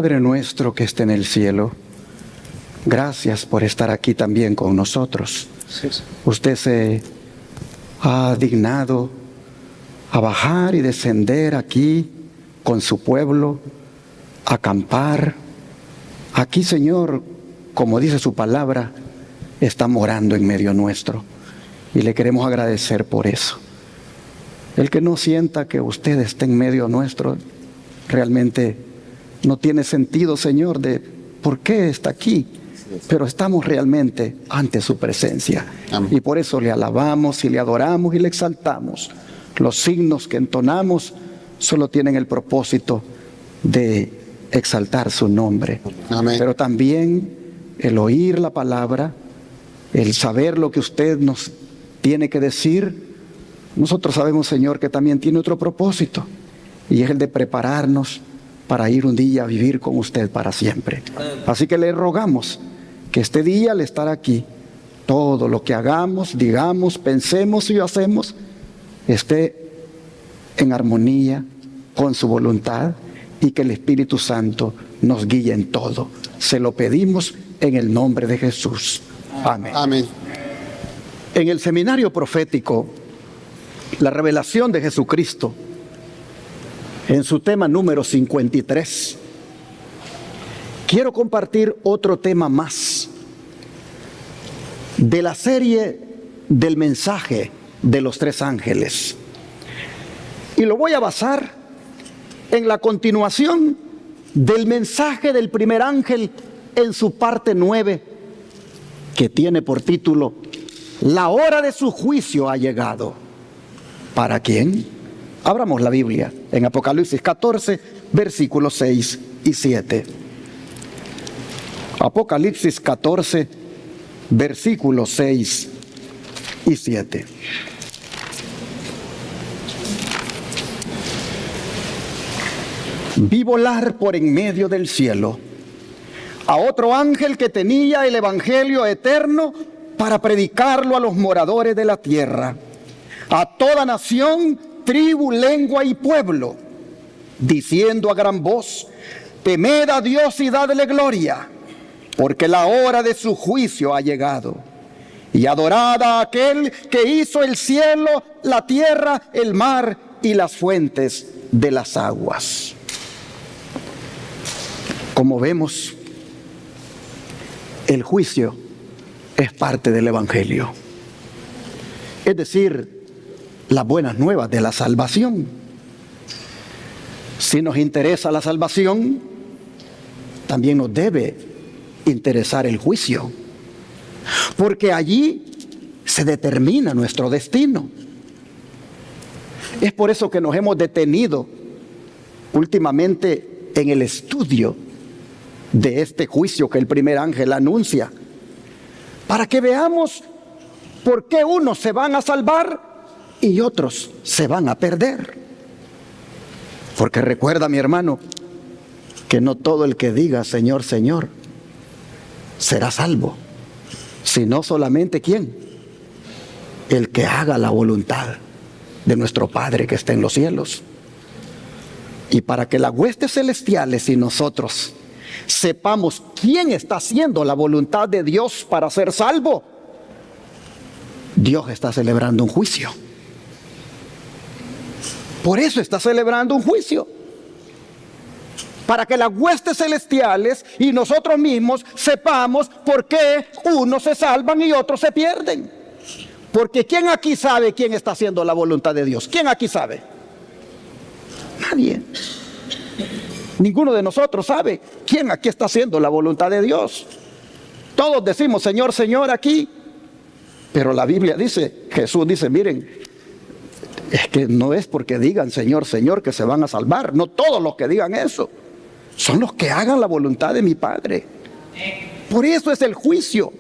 Padre nuestro que está en el cielo, gracias por estar aquí también con nosotros. Usted se ha dignado a bajar y descender aquí con su pueblo, a acampar. Aquí, Señor, como dice su palabra, está morando en medio nuestro. Y le queremos agradecer por eso. El que no sienta que usted esté en medio nuestro, realmente no tiene sentido, Señor, de por qué está aquí. Pero estamos realmente ante su presencia. Amén. Y por eso le alabamos y le adoramos y le exaltamos. Los signos que entonamos solo tienen el propósito de exaltar su nombre. Amén. Pero también el oír la palabra, el saber lo que usted nos tiene que decir, nosotros sabemos, Señor, que también tiene otro propósito, y es el de prepararnos para ir un día a vivir con usted para siempre. Así que le rogamos que este día al estar aquí, todo lo que hagamos, digamos, pensemos y hacemos, esté en armonía con su voluntad, y que el Espíritu Santo nos guíe en todo. Se lo pedimos en el nombre de Jesús. Amén. Amén. En el seminario profético, la revelación de Jesucristo, en su tema número 53, quiero compartir otro tema más de la serie del mensaje de los tres ángeles. Y lo voy a basar en la continuación del mensaje del primer ángel en su parte 9, que tiene por título: La hora de su juicio ha llegado. ¿Para quién? Abramos la Biblia en Apocalipsis 14, versículos 6 y 7. Apocalipsis 14, versículos 6 y 7. Vi volar por en medio del cielo a otro ángel que tenía el evangelio eterno para predicarlo a los moradores de la tierra, a toda nación, tribu, lengua y pueblo, diciendo a gran voz: temed a Dios y dadle gloria, porque la hora de su juicio ha llegado. Y adorad a aquel que hizo el cielo, la tierra, el mar y las fuentes de las aguas. Como vemos, el juicio es parte del evangelio, es decir, las buenas nuevas de la salvación. Si nos interesa la salvación, también nos debe interesar el juicio, porque allí se determina nuestro destino. Es por eso que nos hemos detenido últimamente en el estudio de este juicio que el primer ángel anuncia, para que veamos por qué unos se van a salvar y otros se van a perder. Porque recuerda, mi hermano, que no todo el que diga Señor, Señor será salvo, sino solamente ¿quién? El que haga la voluntad de nuestro Padre que está en los cielos. Y para que las huestes celestiales y nosotros sepamos quién está haciendo la voluntad de Dios para ser salvo, Dios está celebrando un juicio. Por eso está celebrando un juicio, para que las huestes celestiales y nosotros mismos sepamos por qué unos se salvan y otros se pierden. Porque ¿quién aquí sabe quién está haciendo la voluntad de Dios? ¿Quién aquí sabe? Nadie. Ninguno de nosotros sabe quién aquí está haciendo la voluntad de Dios. Todos decimos Señor, Señor aquí, pero la Biblia dice, Jesús dice, miren, es que no es porque digan Señor, Señor que se van a salvar. No todos los que digan eso, son los que hagan la voluntad de mi Padre. Por eso es el juicio,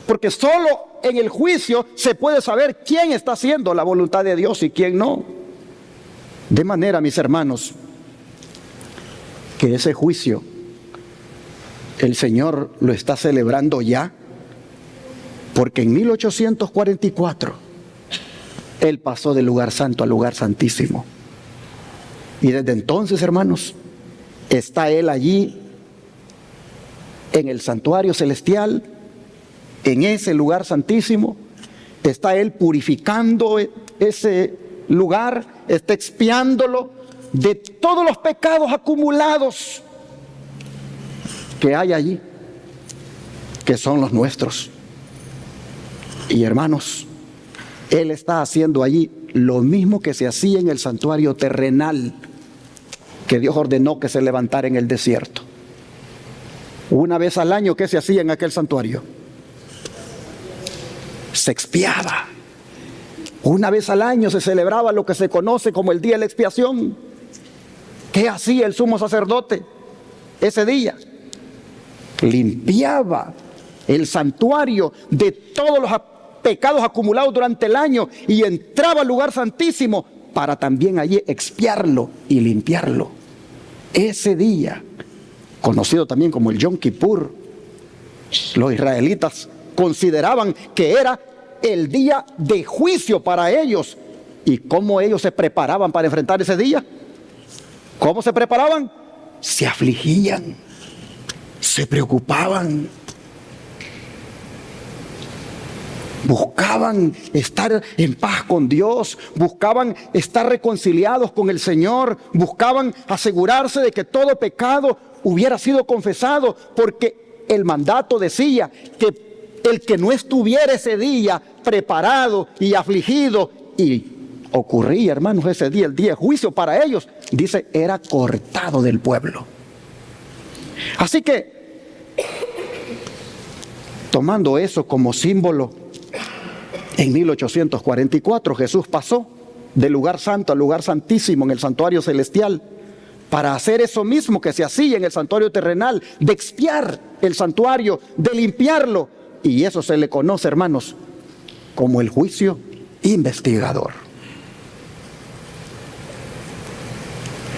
porque solo en el juicio se puede saber quién está haciendo la voluntad de Dios y quién no. De manera, mis hermanos, que ese juicio el Señor lo está celebrando ya, porque en 1844 Él pasó del lugar santo al lugar santísimo. Y desde entonces, hermanos, está Él allí en el santuario celestial, en ese lugar santísimo. Está Él purificando ese lugar, está expiándolo de todos los pecados acumulados que hay allí, que son los nuestros. Y hermanos, Él está haciendo allí lo mismo que se hacía en el santuario terrenal que Dios ordenó que se levantara en el desierto. Una vez al año, ¿qué se hacía en aquel santuario? Se expiaba. Una vez al año se celebraba lo que se conoce como el día de la expiación. ¿Qué hacía el sumo sacerdote ese día? Limpiaba el santuario de todos los pecados acumulados durante el año y entraba al lugar santísimo para también allí expiarlo y limpiarlo. Ese día, conocido también como el Yom Kippur, los israelitas consideraban que era el día de juicio para ellos. ¿Y cómo ellos se preparaban para enfrentar ese día? ¿Cómo se preparaban? Se afligían, se preocupaban, buscaban estar en paz con Dios, buscaban estar reconciliados con el Señor, buscaban asegurarse de que todo pecado hubiera sido confesado, porque el mandato decía que el que no estuviera ese día preparado y afligido, y ocurría, hermanos, ese día, el día de juicio para ellos, dice, era cortado del pueblo. Así que, tomando eso como símbolo, en 1844 Jesús pasó del lugar santo al lugar santísimo en el santuario celestial para hacer eso mismo que se hacía en el santuario terrenal, de expiar el santuario, de limpiarlo. Y eso se le conoce, hermanos, como el juicio investigador.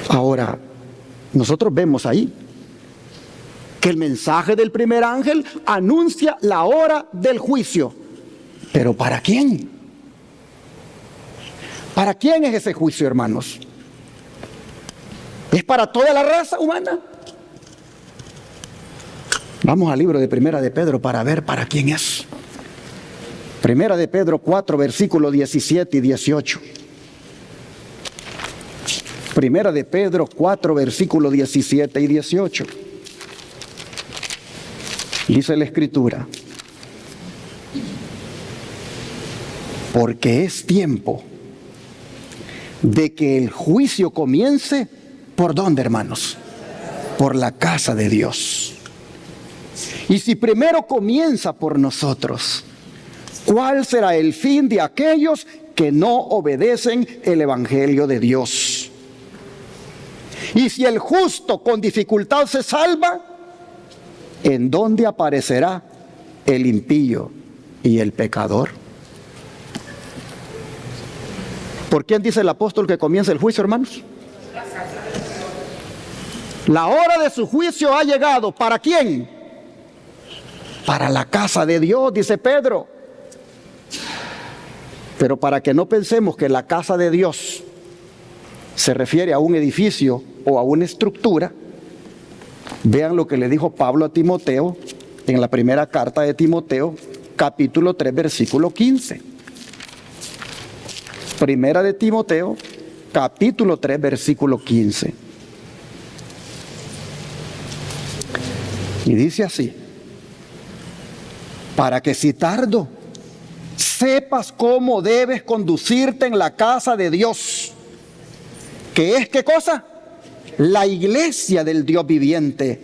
Ahora, nosotros vemos ahí que el mensaje del primer ángel anuncia la hora del juicio. ¿Pero para quién? ¿Para quién es ese juicio, hermanos? ¿Es para toda la raza humana? Vamos al libro de Primera de Pedro para ver para quién es. Primera de Pedro 4, versículos 17 y 18. Primera de Pedro 4, versículos 17 y 18. Dice la Escritura: porque es tiempo de que el juicio comience, ¿por dónde, hermanos? Por la casa de Dios. Y si primero comienza por nosotros, ¿cuál será el fin de aquellos que no obedecen el evangelio de Dios? Y si el justo con dificultad se salva, ¿en dónde aparecerá el impío y el pecador? ¿Por quién dice el apóstol que comienza el juicio, hermanos? La hora de su juicio ha llegado. ¿Para quién? Para la casa de Dios, dice Pedro. Pero para que no pensemos que la casa de Dios se refiere a un edificio o a una estructura, vean lo que le dijo Pablo a Timoteo en la primera carta de Timoteo, capítulo 3, versículo 15. Primera de Timoteo, capítulo 3, versículo 15. Y dice así: para que si tardo, sepas cómo debes conducirte en la casa de Dios, que es, ¿qué cosa? La iglesia del Dios viviente,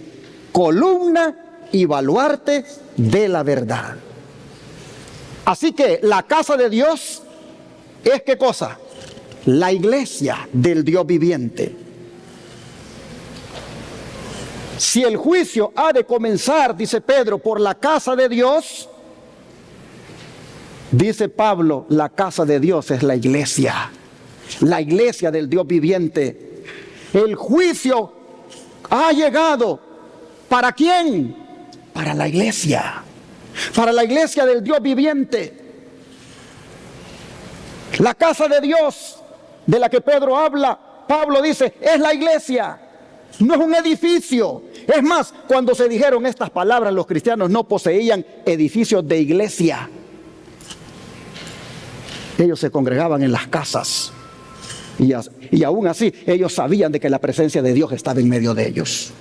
columna y baluarte de la verdad. Así que la casa de Dios es, ¿qué cosa? La iglesia del Dios viviente. Si el juicio ha de comenzar, dice Pedro, por la casa de Dios, dice Pablo, la casa de Dios es la iglesia del Dios viviente. El juicio ha llegado. ¿Para quién? Para la iglesia del Dios viviente. La casa de Dios de la que Pedro habla, Pablo dice, es la iglesia. no es un edificio. Es más, cuando se dijeron estas palabras, los cristianos no poseían edificios de iglesia. Ellos se congregaban en las casas y aún así ellos sabían de que la presencia de Dios estaba en medio de ellos.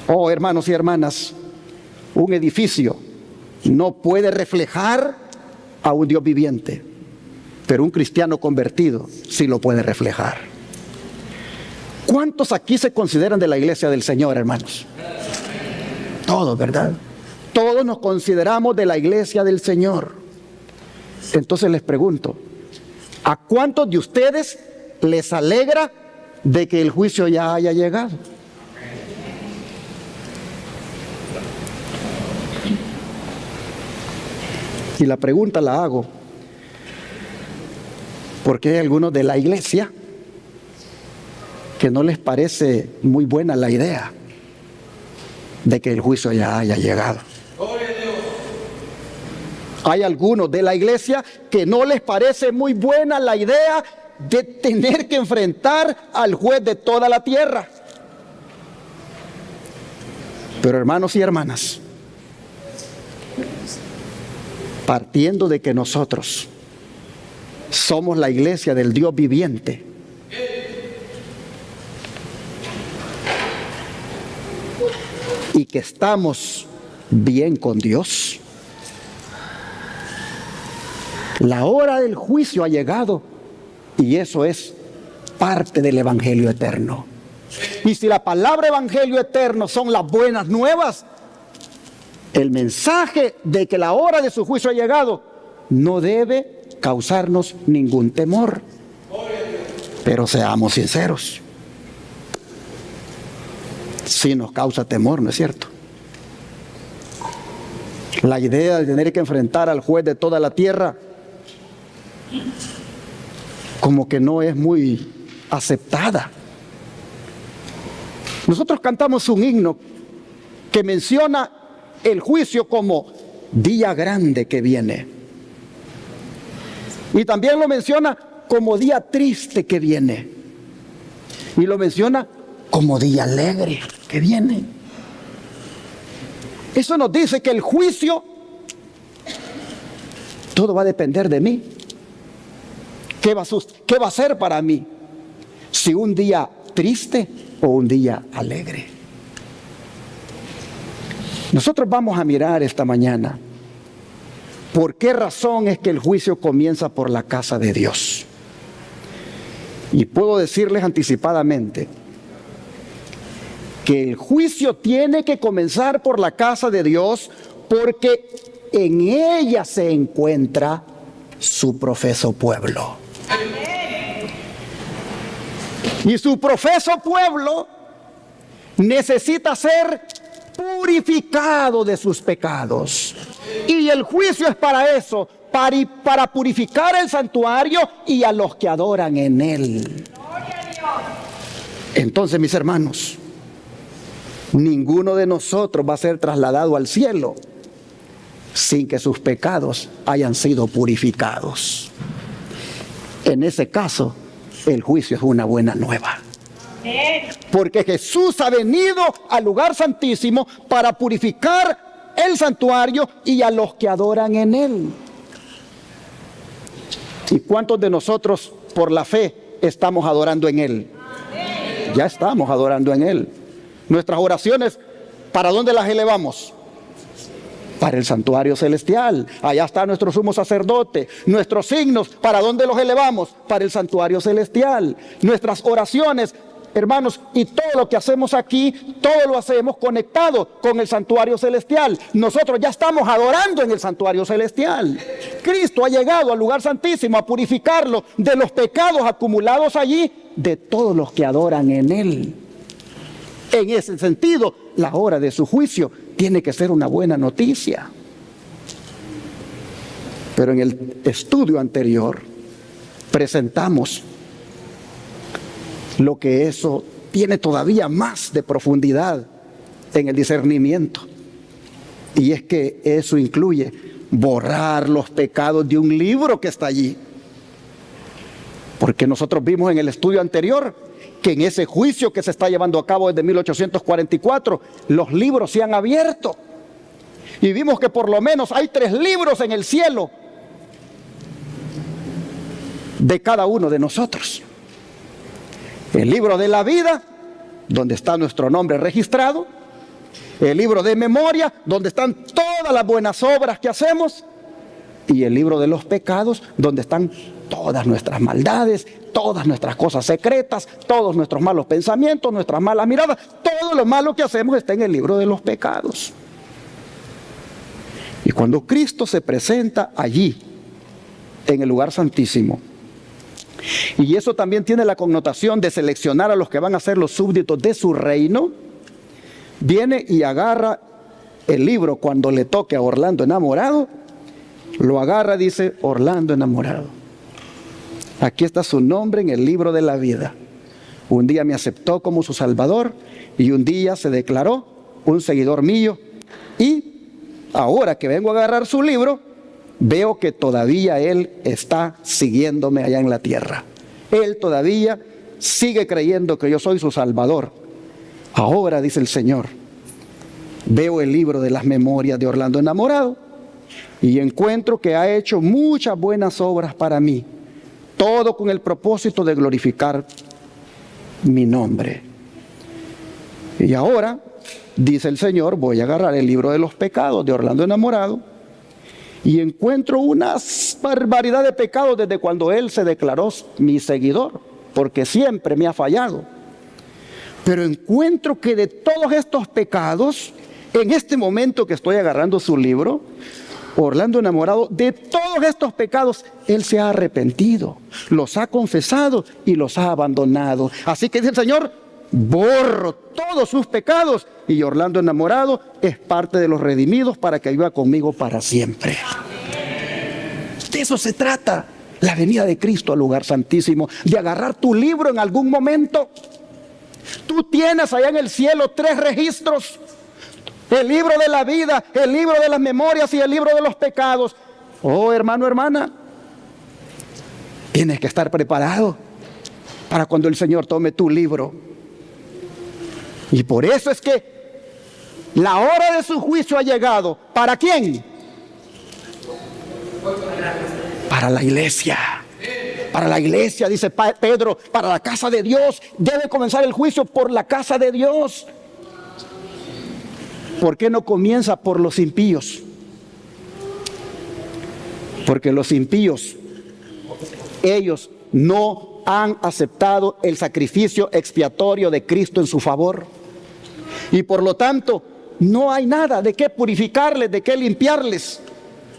Oh, hermanos y hermanas, un edificio no puede reflejar a un Dios viviente, pero un cristiano convertido sí lo puede reflejar. ¿Cuántos aquí se consideran de la iglesia del Señor, hermanos? Todos, ¿verdad? Todos nos consideramos de la iglesia del Señor. Entonces les pregunto, ¿a cuántos de ustedes les alegra de que el juicio ya haya llegado? Y la pregunta la hago porque hay algunos de la iglesia que no les parece muy buena la idea de que el juicio ya haya llegado. Hay algunos de la iglesia que no les parece muy buena la idea de tener que enfrentar al juez de toda la tierra. Pero hermanos y hermanas, partiendo de que nosotros somos la iglesia del Dios viviente, y que estamos bien con Dios, la hora del juicio ha llegado y eso es parte del evangelio eterno. Y si la palabra evangelio eterno son las buenas nuevas, el mensaje de que la hora de su juicio ha llegado no debe causarnos ningún temor. Pero seamos sinceros, sí nos causa temor, ¿no es cierto? La idea de tener que enfrentar al juez de toda la tierra como que no es muy aceptada. Nosotros cantamos un himno que menciona el juicio como día grande que viene. Y también lo menciona como día triste que viene. Y lo menciona como día alegre que viene. Eso nos dice que el juicio, todo va a depender de mí. ¿Qué va a ser para mí? Si un día triste o un día alegre. Nosotros vamos a mirar esta mañana por qué razón es que el juicio comienza por la casa de Dios. Y puedo decirles anticipadamente que el juicio tiene que comenzar por la casa de Dios porque en ella se encuentra su profeso pueblo. Y su profeso pueblo necesita ser purificado de sus pecados. Y el juicio es para eso, para purificar el santuario y a los que adoran en él. Entonces, mis hermanos, ninguno de nosotros va a ser trasladado al cielo sin que sus pecados hayan sido purificados. En ese caso, el juicio es una buena nueva. Porque Jesús ha venido al lugar santísimo para purificar el santuario y a los que adoran en él. ¿Y cuántos de nosotros por la fe estamos adorando en él? Ya estamos adorando en él. Nuestras oraciones, ¿para dónde las elevamos? Para el santuario celestial. Allá está nuestro sumo sacerdote. Nuestros signos, ¿para dónde los elevamos? Para el santuario celestial. Nuestras oraciones, hermanos, y todo lo que hacemos aquí, todo lo hacemos conectado con el santuario celestial. Nosotros ya estamos adorando en el santuario celestial. Cristo ha llegado al lugar santísimo a purificarlo de los pecados acumulados allí, de todos los que adoran en él. En ese sentido, la hora de su juicio tiene que ser una buena noticia. Pero en el estudio anterior presentamos lo que eso tiene todavía más de profundidad en el discernimiento. Y es que eso incluye borrar los pecados de un libro que está allí. Porque nosotros vimos en el estudio anterior que en ese juicio que se está llevando a cabo desde 1844, los libros se han abierto. Y vimos que por lo menos hay 3 libros en el cielo de cada uno de nosotros. El libro de la vida, donde está nuestro nombre registrado. El libro de memoria, donde están todas las buenas obras que hacemos. Y el libro de los pecados, donde están todas nuestras maldades, todas nuestras cosas secretas, todos nuestros malos pensamientos, nuestras malas miradas. Todo lo malo que hacemos está en el libro de los pecados. Y cuando Cristo se presenta allí, en el lugar santísimo, y eso también tiene la connotación de seleccionar a los que van a ser los súbditos de su reino, viene y agarra el libro cuando le toque a Orlando enamorado, lo agarra, dice: Orlando enamorado, aquí está su nombre en el libro de la vida. Un día me aceptó como su salvador y un día se declaró un seguidor mío, y ahora que vengo a agarrar su libro, veo que todavía él está siguiéndome allá en la tierra. Él todavía sigue creyendo que yo soy su salvador. Ahora, dice el Señor, veo el libro de las memorias de Orlando enamorado y encuentro que ha hecho muchas buenas obras para mí, todo con el propósito de glorificar mi nombre. Y ahora, dice el Señor, voy a agarrar el libro de los pecados de Orlando enamorado y encuentro una barbaridad de pecados desde cuando él se declaró mi seguidor, porque siempre me ha fallado. Pero encuentro que de todos estos pecados, en este momento que estoy agarrando su libro, Orlando enamorado, de todos estos pecados, él se ha arrepentido, los ha confesado y los ha abandonado. Así que dice el Señor, borro todos sus pecados y Orlando enamorado es parte de los redimidos para que viva conmigo para siempre. De eso se trata la venida de Cristo al lugar santísimo, de agarrar tu libro en algún momento. Tú tienes allá en el cielo 3 registros: el libro de la vida, el libro de las memorias y el libro de los pecados. Oh, hermano, hermana, tienes que estar preparado para cuando el Señor tome tu libro. Y por eso es que la hora de su juicio ha llegado. ¿Para quién? Para la iglesia. Para la iglesia, dice Pedro, para la casa de Dios. Debe comenzar el juicio por la casa de Dios. ¿Por qué no comienza por los impíos? Porque los impíos, ellos no han aceptado el sacrificio expiatorio de Cristo en su favor. Y por lo tanto, no hay nada de qué purificarles, de qué limpiarles,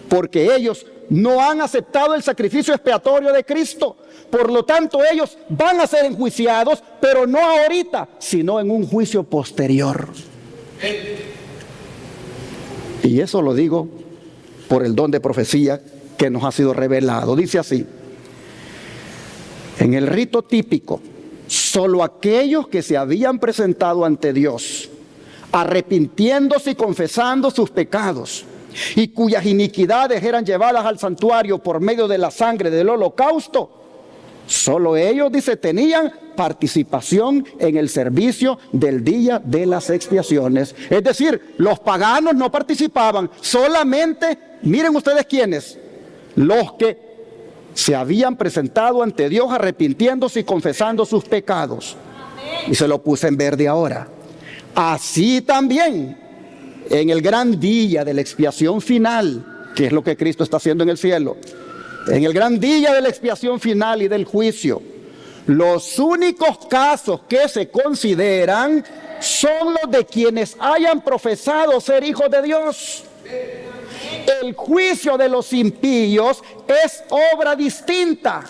porque ellos no han aceptado el sacrificio expiatorio de Cristo. Por lo tanto, ellos van a ser enjuiciados, pero no ahorita, sino en un juicio posterior. Y eso lo digo por el don de profecía que nos ha sido revelado. Dice así: en el rito típico, solo aquellos que se habían presentado ante Dios, arrepintiéndose y confesando sus pecados, y cuyas iniquidades eran llevadas al santuario por medio de la sangre del holocausto, solo ellos, dice, tenían participación en el servicio del día de las expiaciones. Es decir, los paganos no participaban, solamente, miren ustedes quiénes, los que se habían presentado ante Dios arrepintiéndose y confesando sus pecados. Y se lo puse en verde ahora. Así también, en el gran día de la expiación final, que es lo que Cristo está haciendo en el cielo, en el gran día de la expiación final y del juicio, los únicos casos que se consideran son los de quienes hayan profesado ser hijos de Dios. El juicio de los impíos es obra distinta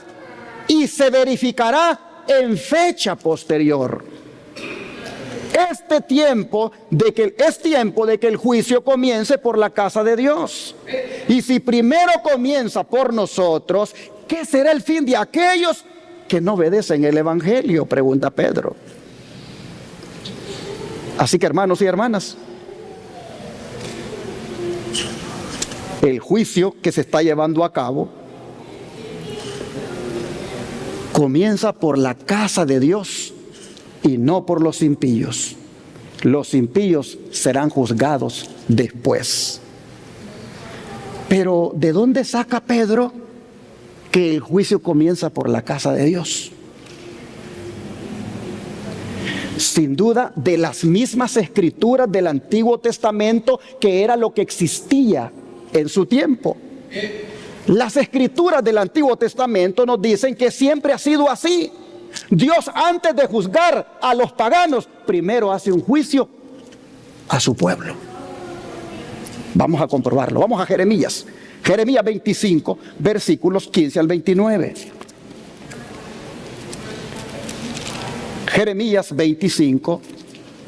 y se verificará en fecha posterior. Es tiempo de que el juicio comience por la casa de Dios. Y si primero comienza por nosotros, ¿qué será el fin de aquellos que no obedecen el evangelio?, pregunta Pedro. Así que, hermanos y hermanas, el juicio que se está llevando a cabo comienza por la casa de Dios, y no por los impíos. Los impíos serán juzgados después. Pero ¿de dónde saca Pedro que el juicio comienza por la casa de Dios? Sin duda, de las mismas escrituras del Antiguo Testamento, que era lo que existía en su tiempo. Las escrituras del Antiguo Testamento nos dicen que siempre ha sido así. Dios, antes de juzgar a los paganos, primero hace un juicio a su pueblo. Vamos a comprobarlo. Vamos a Jeremías. Jeremías 25, versículos 15 al 29. Jeremías 25,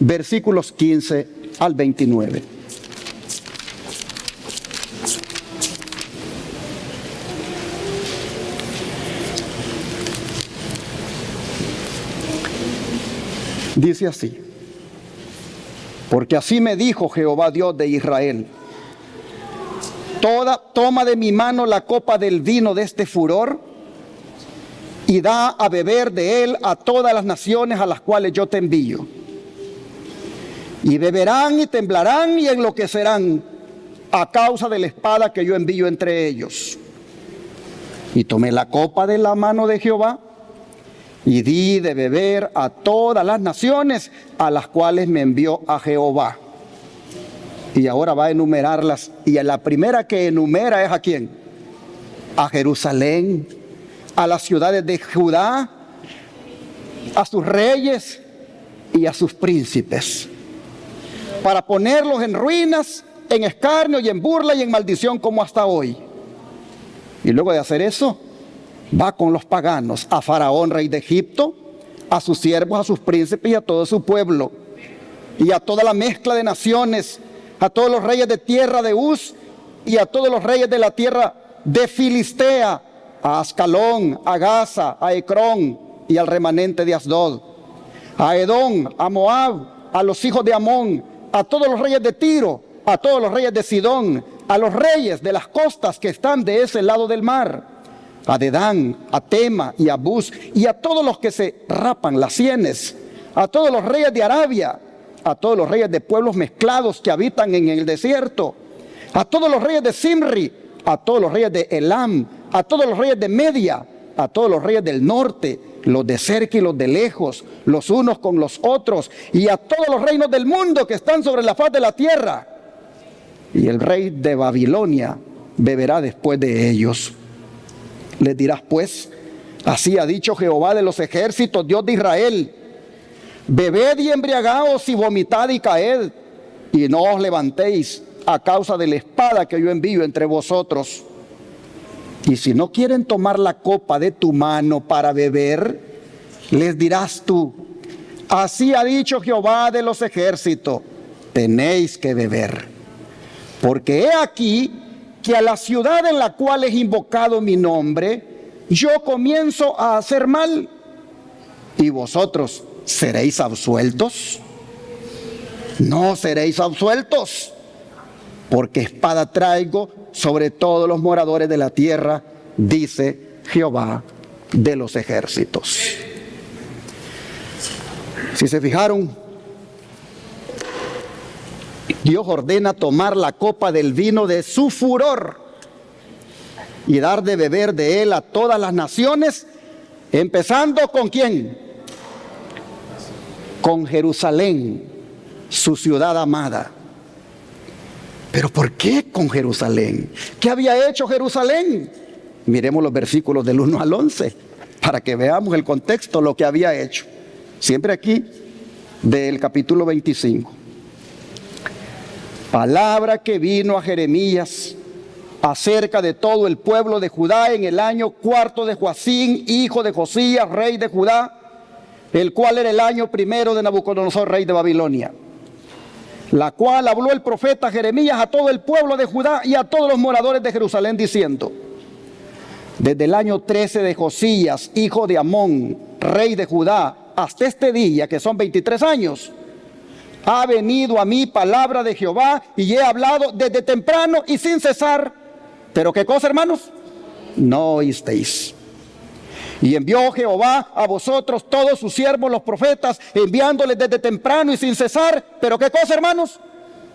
versículos 15 al 29. Dice así: porque así me dijo Jehová Dios de Israel: toma de mi mano la copa del vino de este furor y da a beber de él a todas las naciones a las cuales yo te envío. Y beberán y temblarán y enloquecerán a causa de la espada que yo envío entre ellos. Y tomé la copa de la mano de Jehová y di de beber a todas las naciones a las cuales me envió a Jehová. Y ahora va a enumerarlas, y a la primera que enumera es ¿a quién? A Jerusalén, a las ciudades de Judá, a sus reyes y a sus príncipes, para ponerlos en ruinas, en escarnio y en burla y en maldición como hasta hoy. Y luego de hacer eso, va con los paganos, a Faraón, rey de Egipto, a sus siervos, a sus príncipes y a todo su pueblo, y a toda la mezcla de naciones, a todos los reyes de tierra de Uz y a todos los reyes de la tierra de Filistea, a Ascalón, a Gaza, a Ecrón y al remanente de Asdod, a Edom, a Moab, a los hijos de Amón, a todos los reyes de Tiro, a todos los reyes de Sidón, a los reyes de las costas que están de ese lado del mar, a Dedán, a Tema y a Bus, y a todos los que se rapan las sienes, a todos los reyes de Arabia, a todos los reyes de pueblos mezclados que habitan en el desierto, a todos los reyes de Simri, a todos los reyes de Elam, a todos los reyes de Media, a todos los reyes del norte, los de cerca y los de lejos, los unos con los otros, y a todos los reinos del mundo que están sobre la faz de la tierra. Y el rey de Babilonia beberá después de ellos. Les dirás pues: así ha dicho Jehová de los ejércitos, Dios de Israel: bebed y embriagaos y vomitad y caed, y no os levantéis a causa de la espada que yo envío entre vosotros. Y si no quieren tomar la copa de tu mano para beber, les dirás tú: así ha dicho Jehová de los ejércitos, tenéis que beber. Porque he aquí que a la ciudad en la cual he invocado mi nombre, yo comienzo a hacer mal, y vosotros ¿seréis absueltos? No seréis absueltos, porque espada traigo sobre todos los moradores de la tierra, dice Jehová de los ejércitos. Si se fijaron, Dios ordena tomar la copa del vino de su furor y dar de beber de él a todas las naciones, empezando ¿con quién? Con Jerusalén, su ciudad amada. ¿Pero por qué con Jerusalén? ¿Qué había hecho Jerusalén? Miremos los versículos del 1 al 11 para que veamos el contexto, lo que había hecho. Siempre aquí del capítulo 25. Palabra que vino a Jeremías acerca de todo el pueblo de Judá en el año 4 de Joacim, hijo de Josías, rey de Judá, el cual era el año 1 de Nabucodonosor, rey de Babilonia, la cual habló el profeta Jeremías a todo el pueblo de Judá y a todos los moradores de Jerusalén, diciendo: desde el año 13 de Josías, hijo de Amón, rey de Judá, hasta este día, que son 23 años, ha venido a mí palabra de Jehová, y he hablado desde temprano y sin cesar. ¿Pero qué cosa, hermanos? No oísteis. Y envió Jehová a vosotros todos sus siervos, los profetas, enviándoles desde temprano y sin cesar. ¿Pero qué cosa, hermanos?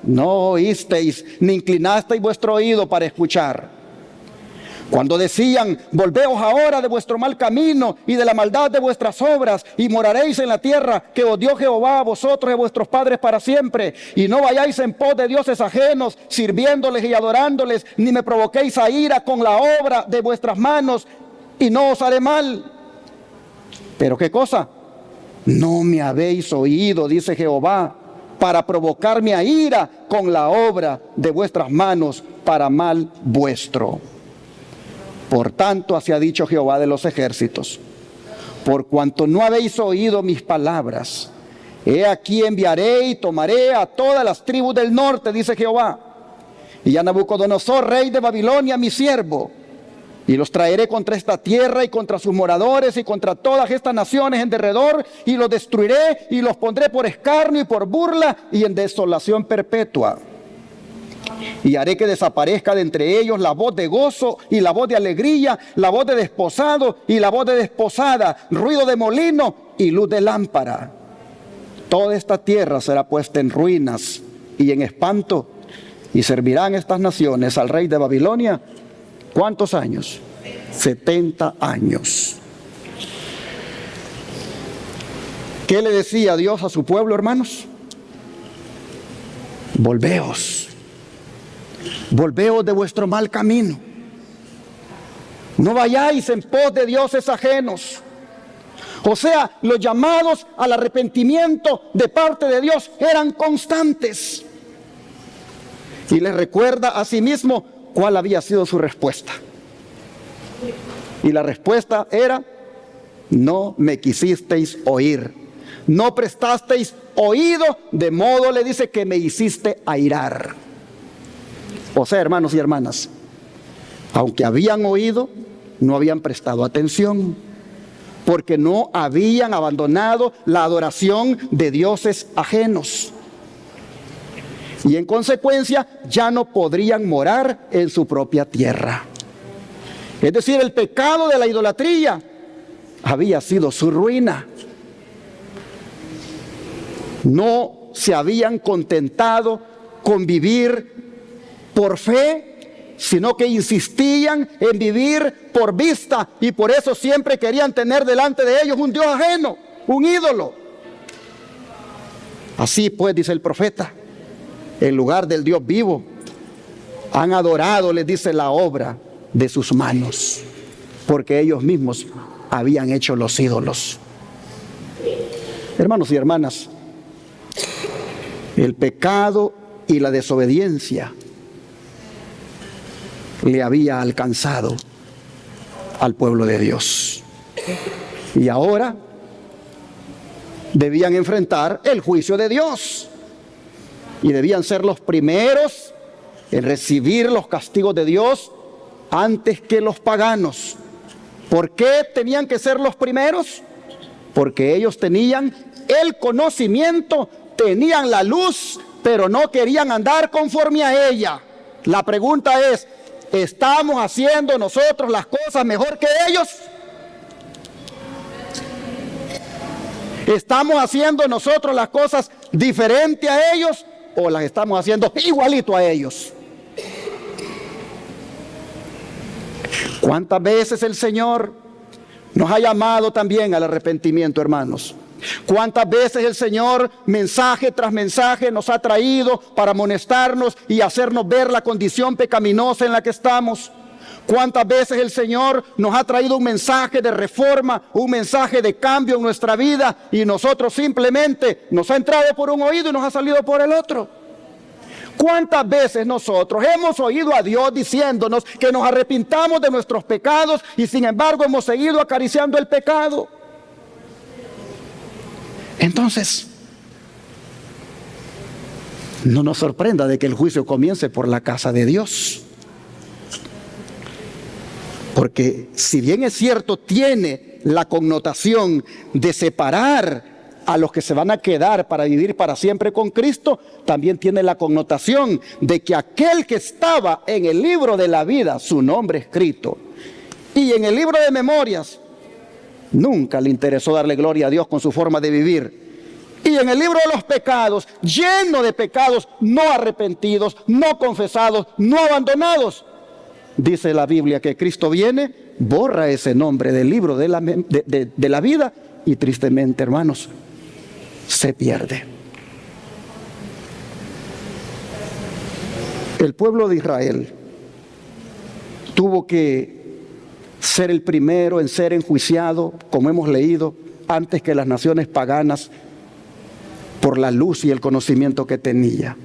No oísteis ni inclinasteis vuestro oído para escuchar. Cuando decían: volveos ahora de vuestro mal camino y de la maldad de vuestras obras, y moraréis en la tierra que os dio Jehová a vosotros y a vuestros padres para siempre. Y no vayáis en pos de dioses ajenos, sirviéndoles y adorándoles, ni me provoquéis a ira con la obra de vuestras manos, y no os haré mal. ¿Pero qué cosa? No me habéis oído, dice Jehová, para provocarme a ira con la obra de vuestras manos para mal vuestro. Por tanto, así ha dicho Jehová de los ejércitos: por cuanto no habéis oído mis palabras, he aquí enviaré y tomaré a todas las tribus del norte, dice Jehová, y a Nabucodonosor, rey de Babilonia, mi siervo, y los traeré contra esta tierra y contra sus moradores y contra todas estas naciones en derredor, y los destruiré y los pondré por escarnio y por burla y en desolación perpetua. Y haré que desaparezca de entre ellos la voz de gozo y la voz de alegría, la voz de desposado y la voz de desposada, ruido de molino y luz de lámpara. Toda esta tierra será puesta en ruinas y en espanto, y servirán estas naciones al rey de Babilonia. ¿Cuántos años? 70 años. ¿Qué le decía Dios a su pueblo, hermanos? Volveos. Volveos de vuestro mal camino. No vayáis en pos de dioses ajenos. O sea, los llamados al arrepentimiento de parte de Dios eran constantes. Y les recuerda a sí mismo cuál había sido su respuesta. Y la respuesta era: no me quisisteis oír, no prestasteis oído, de modo, le dice, que me hiciste airar. O sea, hermanos y hermanas, aunque habían oído, no habían prestado atención, porque no habían abandonado la adoración de dioses ajenos. Y en consecuencia ya no podrían morar en su propia tierra. Es decir, el pecado de la idolatría había sido su ruina. No se habían contentado con vivir por fe, sino que insistían en vivir por vista, y por eso siempre querían tener delante de ellos un dios ajeno, un ídolo. Así pues, dice el profeta, en lugar del Dios vivo, han adorado, les dice, la obra de sus manos, porque ellos mismos habían hecho los ídolos. Hermanos y hermanas, el pecado y la desobediencia le había alcanzado al pueblo de Dios, y ahora debían enfrentar el juicio de Dios. Y debían ser los primeros en recibir los castigos de Dios antes que los paganos. ¿Por qué tenían que ser los primeros? Porque ellos tenían el conocimiento, tenían la luz, pero no querían andar conforme a ella. La pregunta es: ¿estamos haciendo nosotros las cosas mejor que ellos? ¿Estamos haciendo nosotros las cosas diferente a ellos, o las estamos haciendo igualito a ellos? ¿Cuántas veces el Señor nos ha llamado también al arrepentimiento, hermanos? ¿Cuántas veces el Señor, mensaje tras mensaje, nos ha traído para amonestarnos y hacernos ver la condición pecaminosa en la que estamos? ¿Cuántas veces el Señor nos ha traído un mensaje de reforma, un mensaje de cambio en nuestra vida, y nosotros simplemente nos ha entrado por un oído y nos ha salido por el otro? ¿Cuántas veces nosotros hemos oído a Dios diciéndonos que nos arrepintamos de nuestros pecados, y sin embargo hemos seguido acariciando el pecado? Entonces, no nos sorprenda de que el juicio comience por la casa de Dios. Porque si bien es cierto, tiene la connotación de separar a los que se van a quedar para vivir para siempre con Cristo, también tiene la connotación de que aquel que estaba en el libro de la vida, su nombre escrito, y en el libro de memorias, Nunca le interesó darle gloria a Dios con su forma de vivir. Y en el libro de los pecados, lleno de pecados no arrepentidos, no confesados, no abandonados, dice la Biblia que Cristo viene, borra ese nombre del libro de la vida y tristemente, hermanos, se pierde. El pueblo de Israel tuvo que ser el primero en ser enjuiciado, como hemos leído, antes que las naciones paganas, por la luz y el conocimiento que tenía.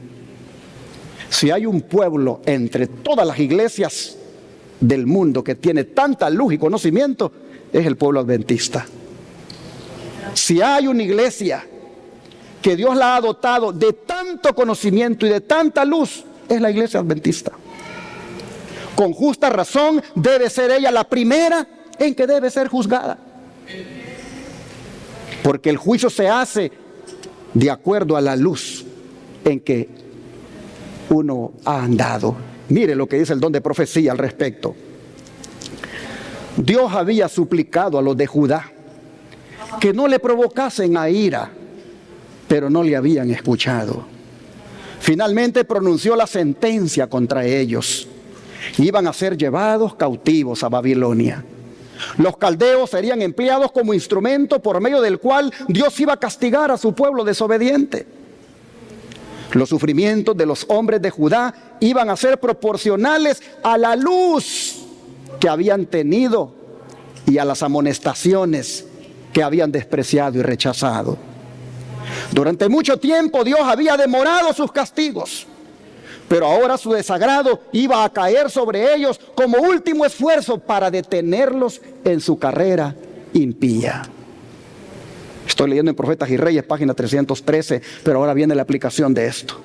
Si hay un pueblo entre todas las iglesias del mundo que tiene tanta luz y conocimiento, es el pueblo adventista. Si hay una iglesia que Dios la ha dotado de tanto conocimiento y de tanta luz, es la iglesia adventista. Con justa razón debe ser ella la primera en que debe ser juzgada. Porque el juicio se hace de acuerdo a la luz en que uno ha andado. Mire lo que dice el don de profecía al respecto. Dios había suplicado a los de Judá que no le provocasen a ira, pero no le habían escuchado. Finalmente pronunció la sentencia contra ellos. Iban a ser llevados cautivos a Babilonia. Los caldeos serían empleados como instrumento por medio del cual Dios iba a castigar a su pueblo desobediente. Los sufrimientos de los hombres de Judá iban a ser proporcionales a la luz que habían tenido y a las amonestaciones que habían despreciado y rechazado. Durante mucho tiempo Dios había demorado sus castigos, pero ahora su desagrado iba a caer sobre ellos como último esfuerzo para detenerlos en su carrera impía. Estoy leyendo en Profetas y Reyes, página 313, pero ahora viene la aplicación de esto.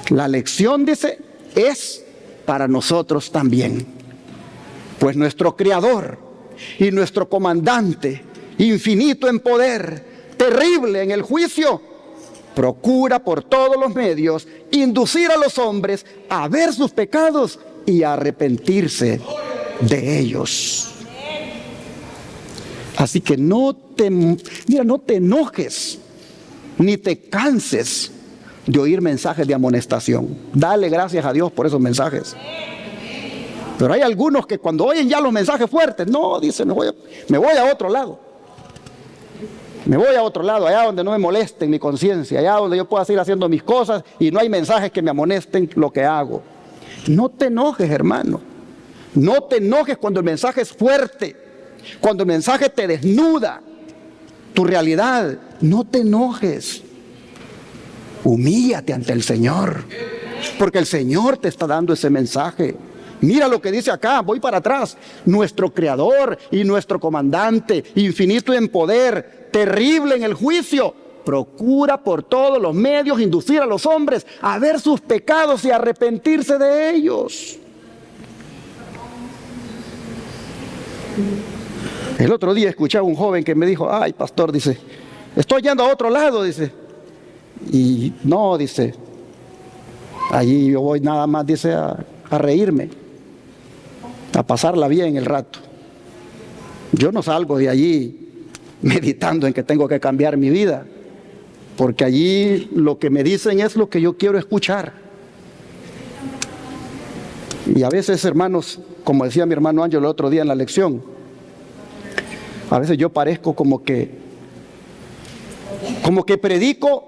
La lección, dice, es para nosotros también. Pues nuestro Creador y nuestro Comandante, infinito en poder, terrible en el juicio, procura por todos los medios inducir a los hombres a ver sus pecados y a arrepentirse de ellos. Así que no te enojes ni te canses de oír mensajes de amonestación. Dale gracias a Dios por esos mensajes. Pero hay algunos que cuando oyen ya los mensajes fuertes, no, dicen, me voy a otro lado. Me voy a otro lado, allá donde no me molesten mi conciencia, allá donde yo pueda seguir haciendo mis cosas y no hay mensajes que me amonesten lo que hago. No te enojes, hermano. No te enojes cuando el mensaje es fuerte, cuando el mensaje te desnuda tu realidad. No te enojes. Humíllate ante el Señor, porque el Señor te está dando ese mensaje. Mira lo que dice acá, voy para atrás. Nuestro Creador y nuestro Comandante, infinito en poder, terrible en el juicio, procura por todos los medios inducir a los hombres a ver sus pecados y arrepentirse de ellos. El otro día escuchaba a un joven que me dijo, ay pastor, dice, estoy yendo a otro lado, dice. Y no, dice, allí yo voy nada más, dice, a reírme, a pasarla bien el rato. Yo no salgo de allí meditando en que tengo que cambiar mi vida, porque allí lo que me dicen es lo que yo quiero escuchar. Y a veces, hermanos, como decía mi hermano Ángel el otro día en la lección, a veces yo parezco como que predico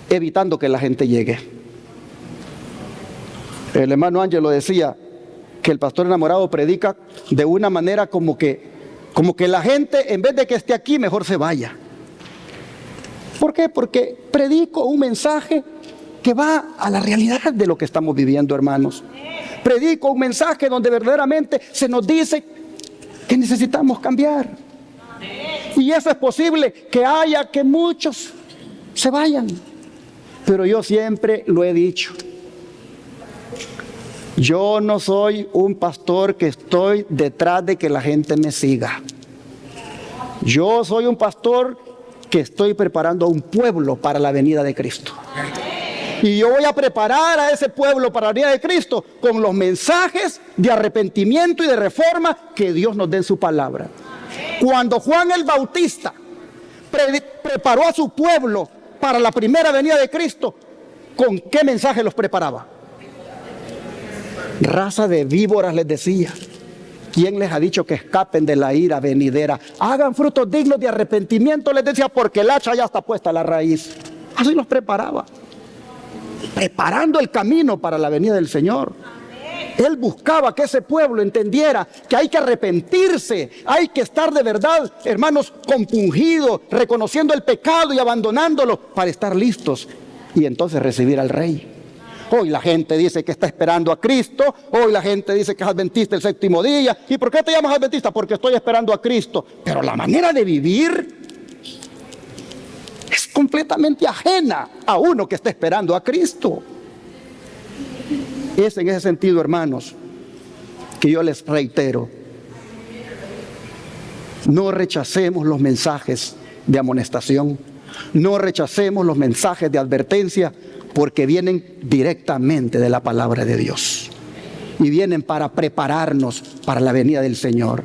evitando que la gente llegue. El hermano Ángel lo decía, que el pastor enamorado predica de una manera como que la gente, en vez de que esté aquí, mejor se vaya. ¿Por qué? Porque predico un mensaje que va a la realidad de lo que estamos viviendo, hermanos. Predico un mensaje donde verdaderamente se nos dice que necesitamos cambiar. Y eso es posible, que muchos se vayan. Pero yo siempre lo he dicho. Yo no soy un pastor que estoy detrás de que la gente me siga. Yo soy un pastor que estoy preparando a un pueblo para la venida de Cristo. Y yo voy a preparar a ese pueblo para la venida de Cristo con los mensajes de arrepentimiento y de reforma que Dios nos dé en su palabra. Cuando Juan el Bautista preparó a su pueblo para la primera venida de Cristo, ¿con qué mensaje los preparaba? Raza de víboras, les decía. ¿Quién les ha dicho que escapen de la ira venidera? Hagan frutos dignos de arrepentimiento, les decía, porque el hacha ya está puesta a la raíz. Así los preparaba, preparando el camino para la venida del Señor. Él buscaba que ese pueblo entendiera que hay que arrepentirse, hay que estar de verdad, hermanos, compungidos, reconociendo el pecado y abandonándolo para estar listos y entonces recibir al Rey. Hoy la gente dice que está esperando a Cristo, hoy la gente dice que es adventista el séptimo día. ¿Y por qué te llamas adventista? Porque estoy esperando a Cristo. Pero la manera de vivir es completamente ajena a uno que está esperando a Cristo. Es en ese sentido, hermanos, que yo les reitero: no rechacemos los mensajes de amonestación, no rechacemos los mensajes de advertencia, porque vienen directamente de la palabra de Dios y vienen para prepararnos para la venida del Señor,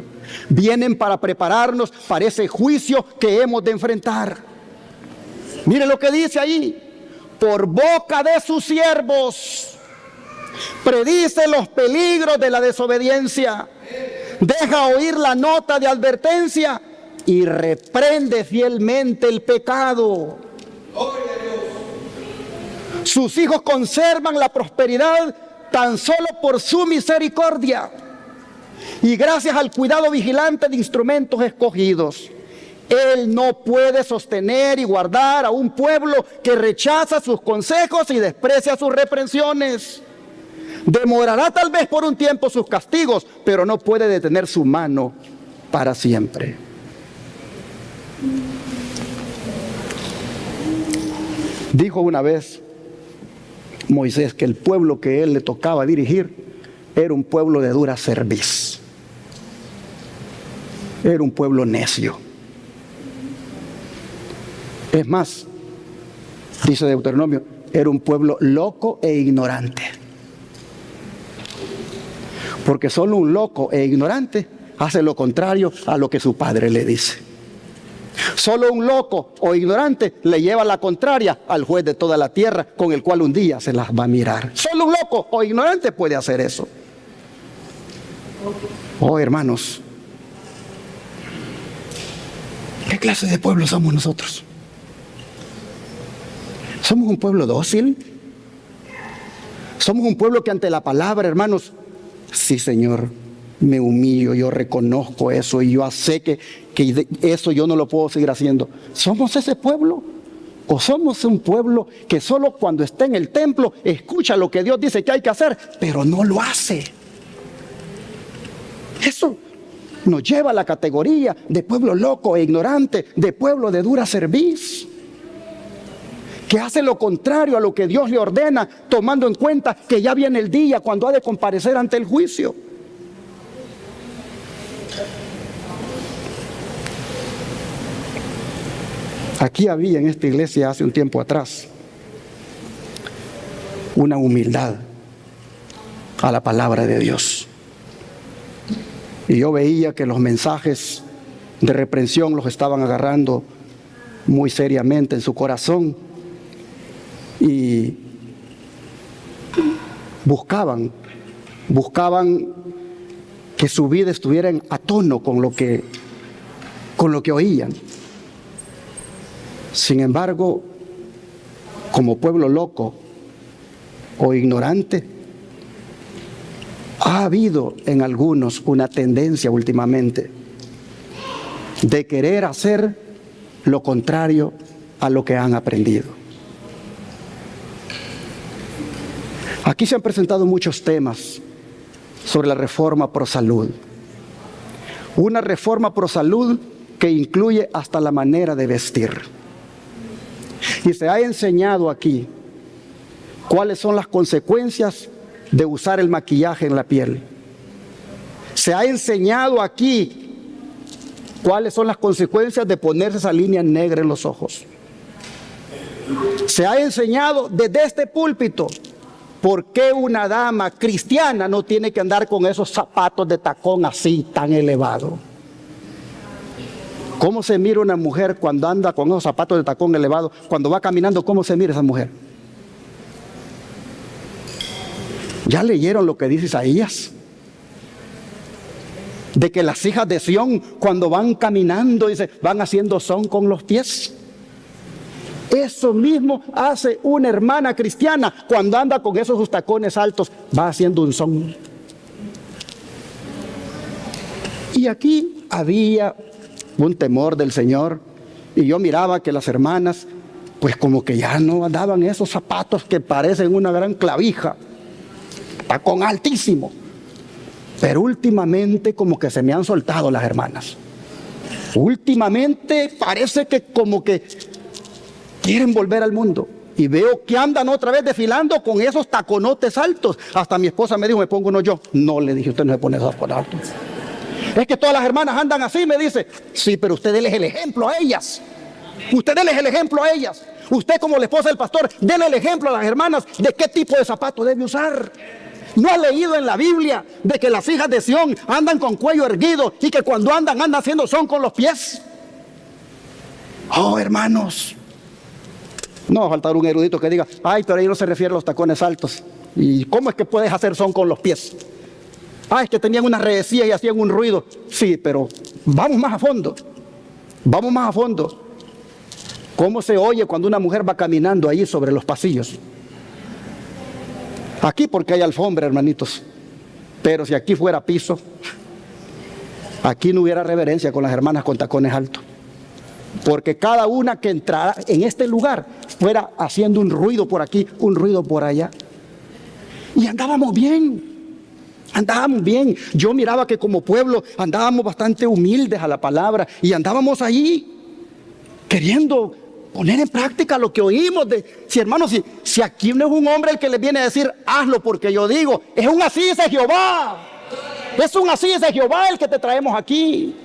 vienen para prepararnos para ese juicio que hemos de enfrentar. Mire lo que dice ahí: por boca de sus siervos predice los peligros de la desobediencia, deja oír la nota de advertencia y reprende fielmente el pecado. Sus hijos conservan la prosperidad tan solo por su misericordia y gracias al cuidado vigilante de instrumentos escogidos. Él no puede sostener y guardar a un pueblo que rechaza sus consejos y desprecia sus reprensiones. Demorará tal vez por un tiempo sus castigos, pero no puede detener su mano para siempre. Dijo una vez Moisés que el pueblo que él le tocaba dirigir era un pueblo de dura cerviz. Era un pueblo necio. Es más, dice Deuteronomio, era un pueblo loco e ignorante. Porque solo un loco e ignorante hace lo contrario a lo que su padre le dice. Solo un loco o ignorante le lleva la contraria al juez de toda la tierra, con el cual un día se las va a mirar. Solo un loco o ignorante puede hacer eso. Oh, hermanos, ¿qué clase de pueblo somos nosotros? ¿Somos un pueblo dócil? ¿Somos un pueblo que ante la palabra, hermanos, sí, Señor, me humillo, yo reconozco eso y yo sé que eso yo no lo puedo seguir haciendo? ¿Somos ese pueblo? ¿O somos un pueblo que solo cuando está en el templo escucha lo que Dios dice que hay que hacer, pero no lo hace? Eso nos lleva a la categoría de pueblo loco e ignorante, de pueblo de dura cerviz, que hace lo contrario a lo que Dios le ordena, tomando en cuenta que ya viene el día cuando ha de comparecer ante el juicio. Aquí había en esta iglesia hace un tiempo atrás una humildad a la palabra de Dios. Y yo veía que los mensajes de reprensión los estaban agarrando muy seriamente en su corazón y buscaban que su vida estuviera a tono con lo que oían. Sin embargo, como pueblo loco o ignorante, ha habido en algunos una tendencia últimamente de querer hacer lo contrario a lo que han aprendido. Aquí se han presentado muchos temas sobre la reforma pro salud. Una reforma pro salud que incluye hasta la manera de vestir. Y se ha enseñado aquí cuáles son las consecuencias de usar el maquillaje en la piel. Se ha enseñado aquí cuáles son las consecuencias de ponerse esa línea negra en los ojos. Se ha enseñado desde este púlpito por qué una dama cristiana no tiene que andar con esos zapatos de tacón así tan elevado. ¿Cómo se mira una mujer cuando anda con esos zapatos de tacón elevado? Cuando va caminando, ¿cómo se mira esa mujer? ¿Ya leyeron lo que dice Isaías? De que las hijas de Sión, cuando van caminando, dice, van haciendo son con los pies. Eso mismo hace una hermana cristiana cuando anda con esos sus tacones altos, va haciendo un son. Y aquí había un temor del Señor, y yo miraba que las hermanas, pues como que ya no andaban esos zapatos que parecen una gran clavija, tacón altísimo. Pero últimamente como que se me han soltado las hermanas. Últimamente parece que como que quieren volver al mundo. Y veo que andan otra vez desfilando con esos taconotes altos. Hasta mi esposa me dijo, me pongo uno yo. No, le dije, usted no se pone esos tacones altos. Es que todas las hermanas andan así, me dice. Sí, pero usted déles el ejemplo a ellas. Usted déles el ejemplo a ellas. Usted como la esposa del pastor, déle el ejemplo a las hermanas de qué tipo de zapato debe usar. ¿No ha leído en la Biblia de que las hijas de Sión andan con cuello erguido y que cuando andan haciendo son con los pies? Oh, hermanos. No va a faltar un erudito que diga, ay, pero ahí no se refiere a los tacones altos. ¿Y cómo es que puedes hacer son con los pies? Ah, es que tenían unas redecillas y hacían un ruido. Sí, pero vamos más a fondo. Vamos más a fondo. ¿Cómo se oye cuando una mujer va caminando ahí sobre los pasillos? Aquí porque hay alfombra, hermanitos. Pero si aquí fuera piso, aquí no hubiera reverencia con las hermanas con tacones altos. Porque cada una que entrara en este lugar fuera haciendo un ruido por aquí, un ruido por allá. Y andábamos bien. Andábamos bien. Yo miraba que como pueblo andábamos bastante humildes a la palabra. Y andábamos ahí queriendo poner en práctica lo que oímos. Si hermanos, si aquí no es un hombre el que les viene a decir, hazlo porque yo digo. Es un así dice Jehová. Es un así dice Jehová el que te traemos aquí.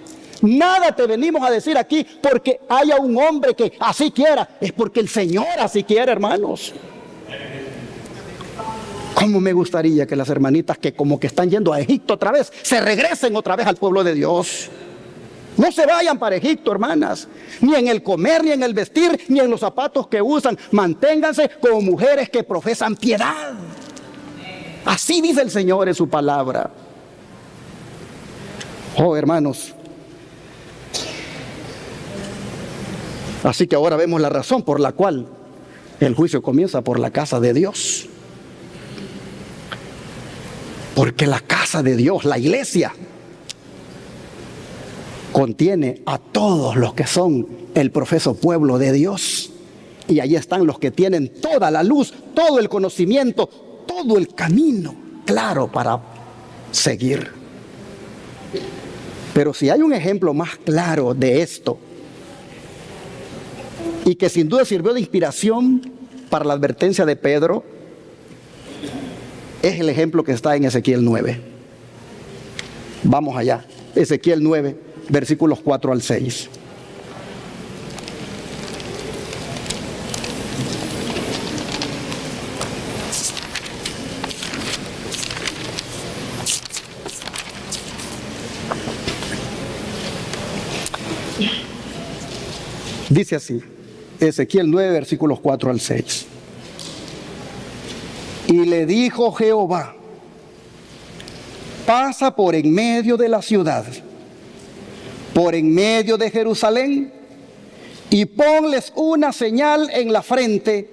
Nada te venimos a decir aquí porque haya un hombre que así quiera. Es porque el Señor así quiere, hermanos. ¿Cómo me gustaría que las hermanitas que como que están yendo a Egipto otra vez, se regresen otra vez al pueblo de Dios? No se vayan para Egipto, hermanas. Ni en el comer, ni en el vestir, ni en los zapatos que usan. Manténganse como mujeres que profesan piedad. Así dice el Señor en su palabra. Oh, hermanos. Así que ahora vemos la razón por la cual el juicio comienza por la casa de Dios. Porque la casa de Dios, la iglesia, contiene a todos los que son el profeso pueblo de Dios. Y ahí están los que tienen toda la luz, todo el conocimiento, todo el camino claro para seguir. Pero si hay un ejemplo más claro de esto, y que sin duda sirvió de inspiración para la advertencia de Pedro, es el ejemplo que está en Ezequiel 9. Vamos allá. Ezequiel 9, versículos 4 al 6. Dice así, Ezequiel 9, versículos 4 al 6. Y le dijo Jehová, pasa por en medio de la ciudad, por en medio de Jerusalén, y ponles una señal en la frente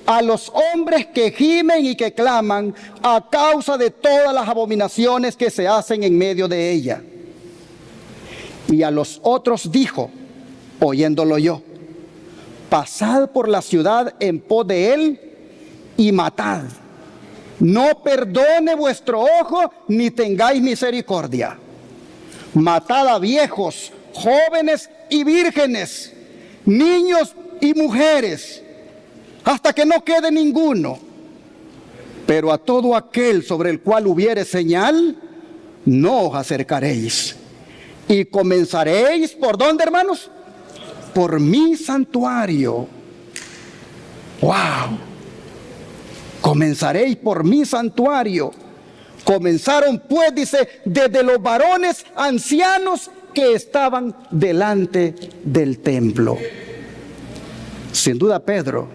a los hombres que gimen y que claman a causa de todas las abominaciones que se hacen en medio de ella. Y a los otros dijo, oyéndolo yo, pasad por la ciudad en pos de él y matad. No perdone vuestro ojo ni tengáis misericordia. Matad a viejos, jóvenes y vírgenes, niños y mujeres, hasta que no quede ninguno. Pero a todo aquel sobre el cual hubiere señal, no os acercaréis. Y comenzaréis, ¿por dónde, hermanos? Por mi santuario. ¡Wow! Comenzaréis por mi santuario. Comenzaron pues, dice, desde los varones ancianos que estaban delante del templo. Sin duda Pedro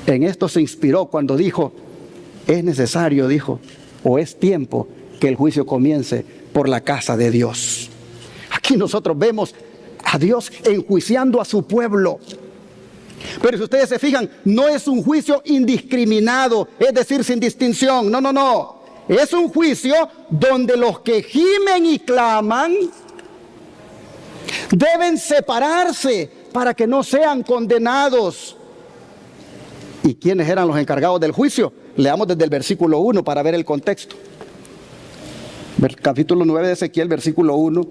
en esto se inspiró cuando dijo, es necesario, dijo, o es tiempo que el juicio comience por la casa de Dios. Aquí nosotros vemos a Dios enjuiciando a su pueblo. Pero si ustedes se fijan, no es un juicio indiscriminado, es decir, sin distinción. No, no, no. Es un juicio donde los que gimen y claman deben separarse para que no sean condenados. ¿Y quiénes eran los encargados del juicio? Leamos desde el versículo 1 para ver el contexto. Capítulo 9 de Ezequiel, versículo 1.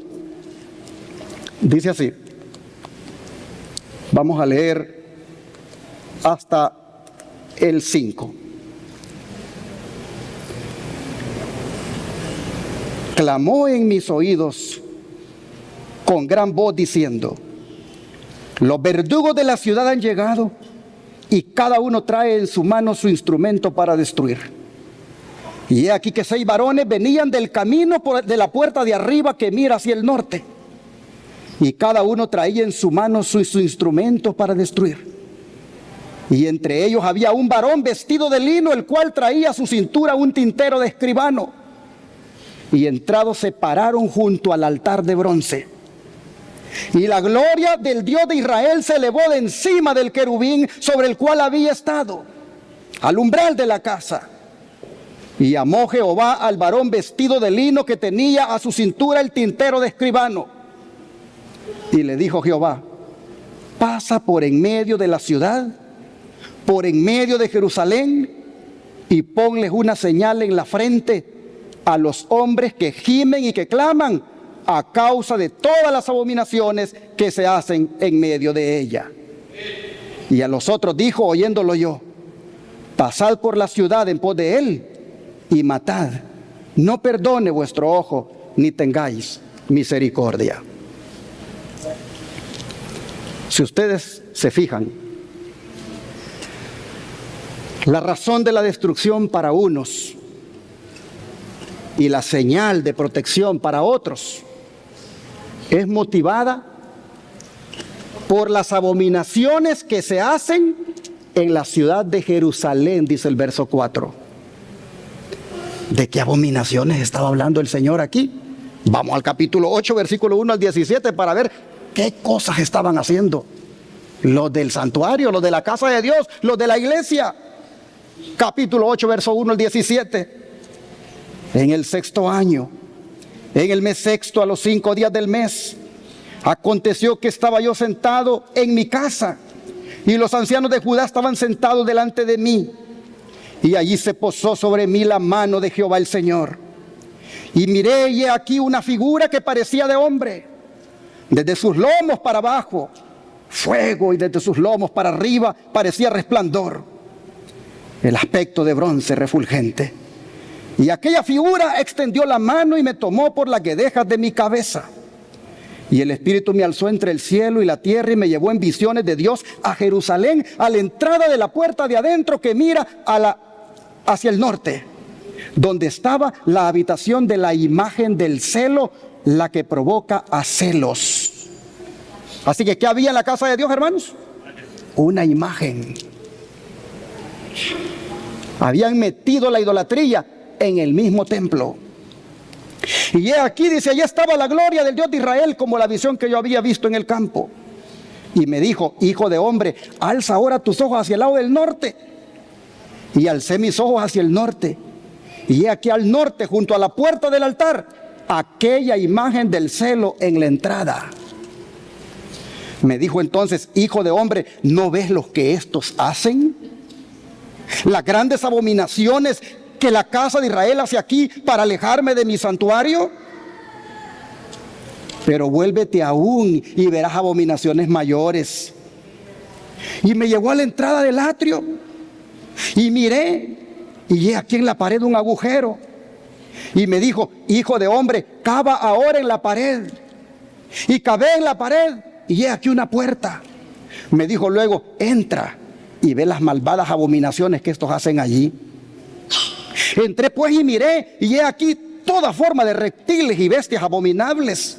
Dice así. Vamos a leer hasta el 5. Clamó en mis oídos con gran voz diciendo, los verdugos de la ciudad han llegado y cada uno trae en su mano su instrumento para destruir. Y he aquí que 6 varones venían del camino de la puerta de arriba que mira hacia el norte. Y cada uno traía en su mano su instrumento para destruir. Y entre ellos había un varón vestido de lino, el cual traía a su cintura un tintero de escribano. Y entrados se pararon junto al altar de bronce. Y la gloria del Dios de Israel se elevó de encima del querubín sobre el cual había estado, al umbral de la casa. Y llamó Jehová al varón vestido de lino que tenía a su cintura el tintero de escribano. Y le dijo Jehová, pasa por en medio de la ciudad, por en medio de Jerusalén, y ponles una señal en la frente a los hombres que gimen y que claman a causa de todas las abominaciones que se hacen en medio de ella. Y a los otros dijo, oyéndolo yo, pasad por la ciudad en pos de él y matad, no perdone vuestro ojo, ni tengáis misericordia. Si ustedes se fijan, la razón de la destrucción para unos y la señal de protección para otros es motivada por las abominaciones que se hacen en la ciudad de Jerusalén, dice el verso 4. ¿De qué abominaciones estaba hablando el Señor aquí? Vamos al capítulo 8, versículo 1 al 17 para ver qué cosas estaban haciendo. Los del santuario, los de la casa de Dios, los de la iglesia. Capítulo 8, verso 1 al 17. En el 6º año, en el mes 6º, a los 5 días del mes, aconteció que estaba yo sentado en mi casa, y los ancianos de Judá estaban sentados delante de mí, y allí se posó sobre mí la mano de Jehová el Señor. Y miré, y he aquí una figura que parecía de hombre, desde sus lomos para abajo, fuego, y desde sus lomos para arriba parecía resplandor, el aspecto de bronce refulgente. Y aquella figura extendió la mano y me tomó por las guedejas de mi cabeza. Y el Espíritu me alzó entre el cielo y la tierra y me llevó en visiones de Dios a Jerusalén, a la entrada de la puerta de adentro que mira hacia el norte, donde estaba la habitación de la imagen del celo, la que provoca a celos. Así que, ¿qué había en la casa de Dios, hermanos? Una imagen. Habían metido la idolatría en el mismo templo. Y aquí dice, allí estaba la gloria del Dios de Israel, como la visión que yo había visto en el campo. Y me dijo, hijo de hombre, alza ahora tus ojos hacia el lado del norte. Y alcé mis ojos hacia el norte. Y aquí al norte, junto a la puerta del altar, aquella imagen del celo en la entrada. Me dijo entonces, hijo de hombre, ¿no ves lo que estos hacen? Las grandes abominaciones que la casa de Israel hace aquí para alejarme de mi santuario. Pero vuélvete aún y verás abominaciones mayores. Y me llevó a la entrada del atrio y miré, y he aquí en la pared un agujero. Y me dijo, hijo de hombre, cava ahora en la pared. Y cavé en la pared, y he aquí una puerta. Me dijo luego, entra y ve las malvadas abominaciones que estos hacen allí. Entré pues y miré, y he aquí toda forma de reptiles y bestias abominables,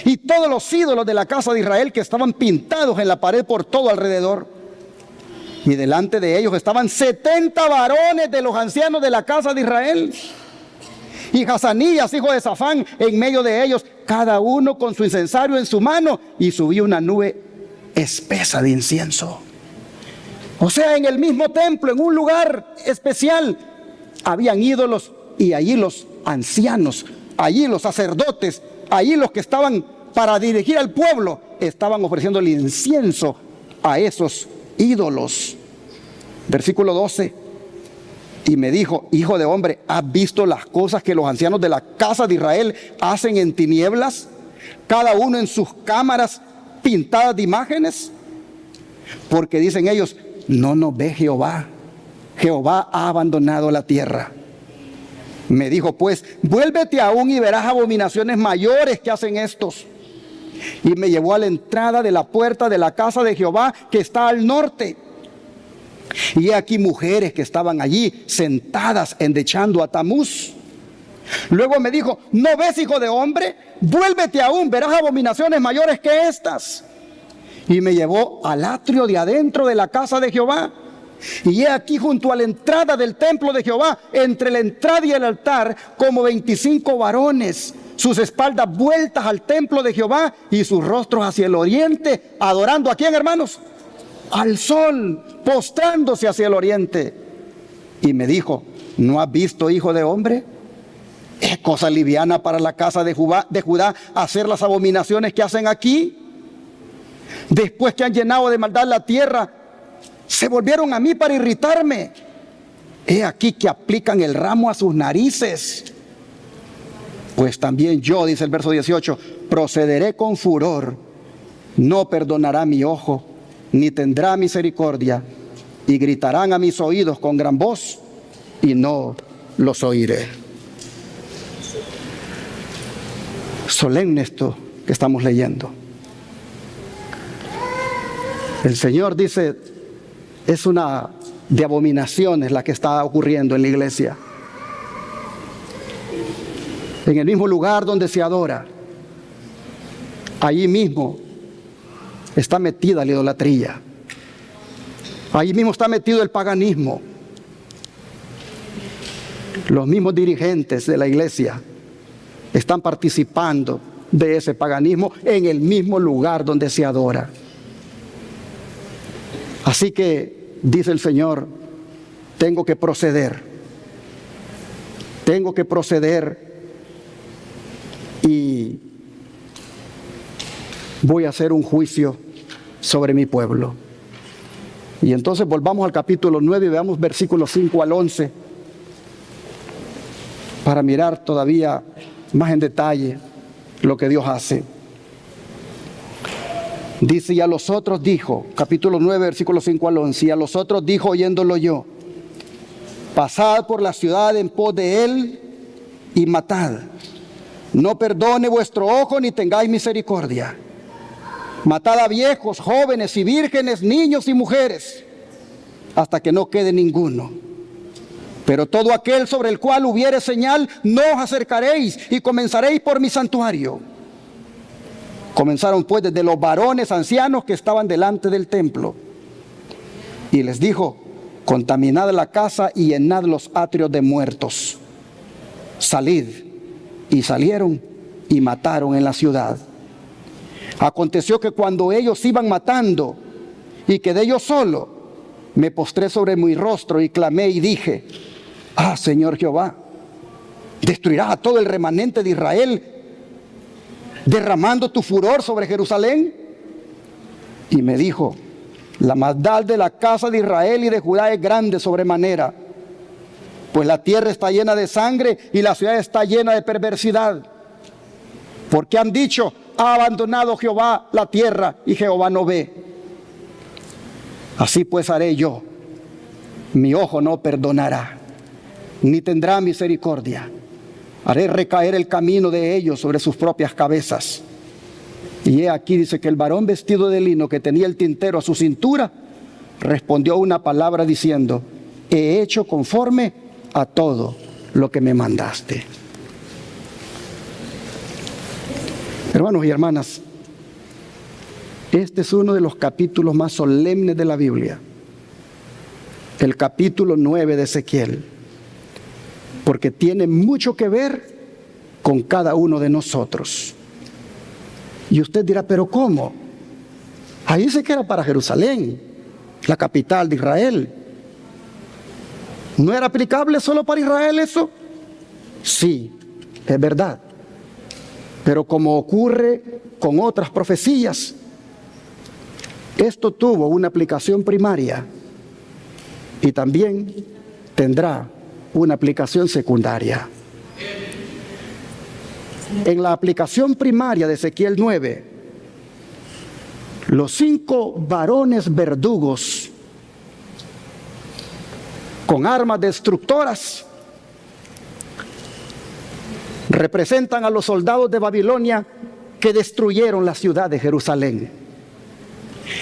y todos los ídolos de la casa de Israel que estaban pintados en la pared por todo alrededor. Y delante de ellos estaban 70 varones de los ancianos de la casa de Israel. Y Hazanías, hijo de Safán, en medio de ellos, cada uno con su incensario en su mano, y subía una nube espesa de incienso. O sea, en el mismo templo, en un lugar especial, habían ídolos, y allí los ancianos, allí los sacerdotes, allí los que estaban para dirigir al pueblo, estaban ofreciendo el incienso a esos ídolos. Versículo 12. Y me dijo: hijo de hombre, ¿has visto las cosas que los ancianos de la casa de Israel hacen en tinieblas, cada uno en sus cámaras pintadas de imágenes? Porque dicen ellos: no nos ve Jehová, Jehová ha abandonado la tierra. Me dijo pues: vuélvete aún y verás abominaciones mayores que hacen estos. Y me llevó a la entrada de la puerta de la casa de Jehová, que está al norte. Y he aquí mujeres que estaban allí sentadas endechando a Tamuz. Luego me dijo: ¿no ves, hijo de hombre? Vuélvete aún, verás abominaciones mayores que estas. Y me llevó al atrio de adentro de la casa de Jehová. Y he aquí junto a la entrada del templo de Jehová, entre la entrada y el altar, como 25 varones, sus espaldas vueltas al templo de Jehová y sus rostros hacia el oriente, adorando ¿a quién, hermanos? Al sol, postrándose hacia el oriente. Y me dijo: ¿no has visto, hijo de hombre? Es cosa liviana para la casa de Judá hacer las abominaciones que hacen aquí. Después que han llenado de maldad la tierra, se volvieron a mí para irritarme. He aquí que aplican el ramo a sus narices. Pues también yo, dice el verso 18, procederé con furor. No perdonará mi ojo, ni tendrá misericordia, y gritarán a mis oídos con gran voz, y no los oiré. Solemne esto que estamos leyendo. El Señor dice: es una de abominaciones la que está ocurriendo en la iglesia. En el mismo lugar donde se adora, allí mismo está metida la idolatría. Allí mismo está metido el paganismo. Los mismos dirigentes de la iglesia están participando de ese paganismo en el mismo lugar donde se adora. Así que, dice el Señor, tengo que proceder y voy a hacer un juicio sobre mi pueblo. Y entonces volvamos al capítulo 9 y veamos versículos 5 al 11 para mirar todavía más en detalle lo que Dios hace. Dice: y a los otros dijo, capítulo 9, versículos 5 al 11, y a los otros dijo oyéndolo yo: pasad por la ciudad en pos de él y matad. No perdone vuestro ojo ni tengáis misericordia. Matad a viejos, jóvenes y vírgenes, niños y mujeres, hasta que no quede ninguno. Pero todo aquel sobre el cual hubiere señal, no os acercaréis, y comenzaréis por mi santuario. Comenzaron pues desde los varones ancianos que estaban delante del templo. Y les dijo: contaminad la casa y llenad los atrios de muertos. Salid. Y salieron y mataron en la ciudad. Aconteció que cuando ellos iban matando y quedé yo solo, me postré sobre mi rostro y clamé y dije: ah, Señor Jehová, ¿destruirás a todo el remanente de Israel, derramando tu furor sobre Jerusalén? Y me dijo: la maldad de la casa de Israel y de Judá es grande sobremanera, pues la tierra está llena de sangre y la ciudad está llena de perversidad. Porque han dicho: ha abandonado Jehová la tierra y Jehová no ve. Así pues haré yo. Mi ojo no perdonará, ni tendrá misericordia. Haré recaer el camino de ellos sobre sus propias cabezas. Y he aquí, dice, que el varón vestido de lino que tenía el tintero a su cintura respondió una palabra diciendo: he hecho conforme a todo lo que me mandaste. Hermanos y hermanas, este es uno de los capítulos más solemnes de la Biblia, el capítulo 9 de Ezequiel, porque tiene mucho que ver con cada uno de nosotros. Y usted dirá, ¿pero cómo? Ahí dice que era para Jerusalén, la capital de Israel. ¿No era aplicable solo para Israel eso? Sí, es verdad. Pero como ocurre con otras profecías, esto tuvo una aplicación primaria y también tendrá una aplicación secundaria. En la aplicación primaria de Ezequiel 9, los 5 varones verdugos con armas destructoras representan a los soldados de Babilonia que destruyeron la ciudad de Jerusalén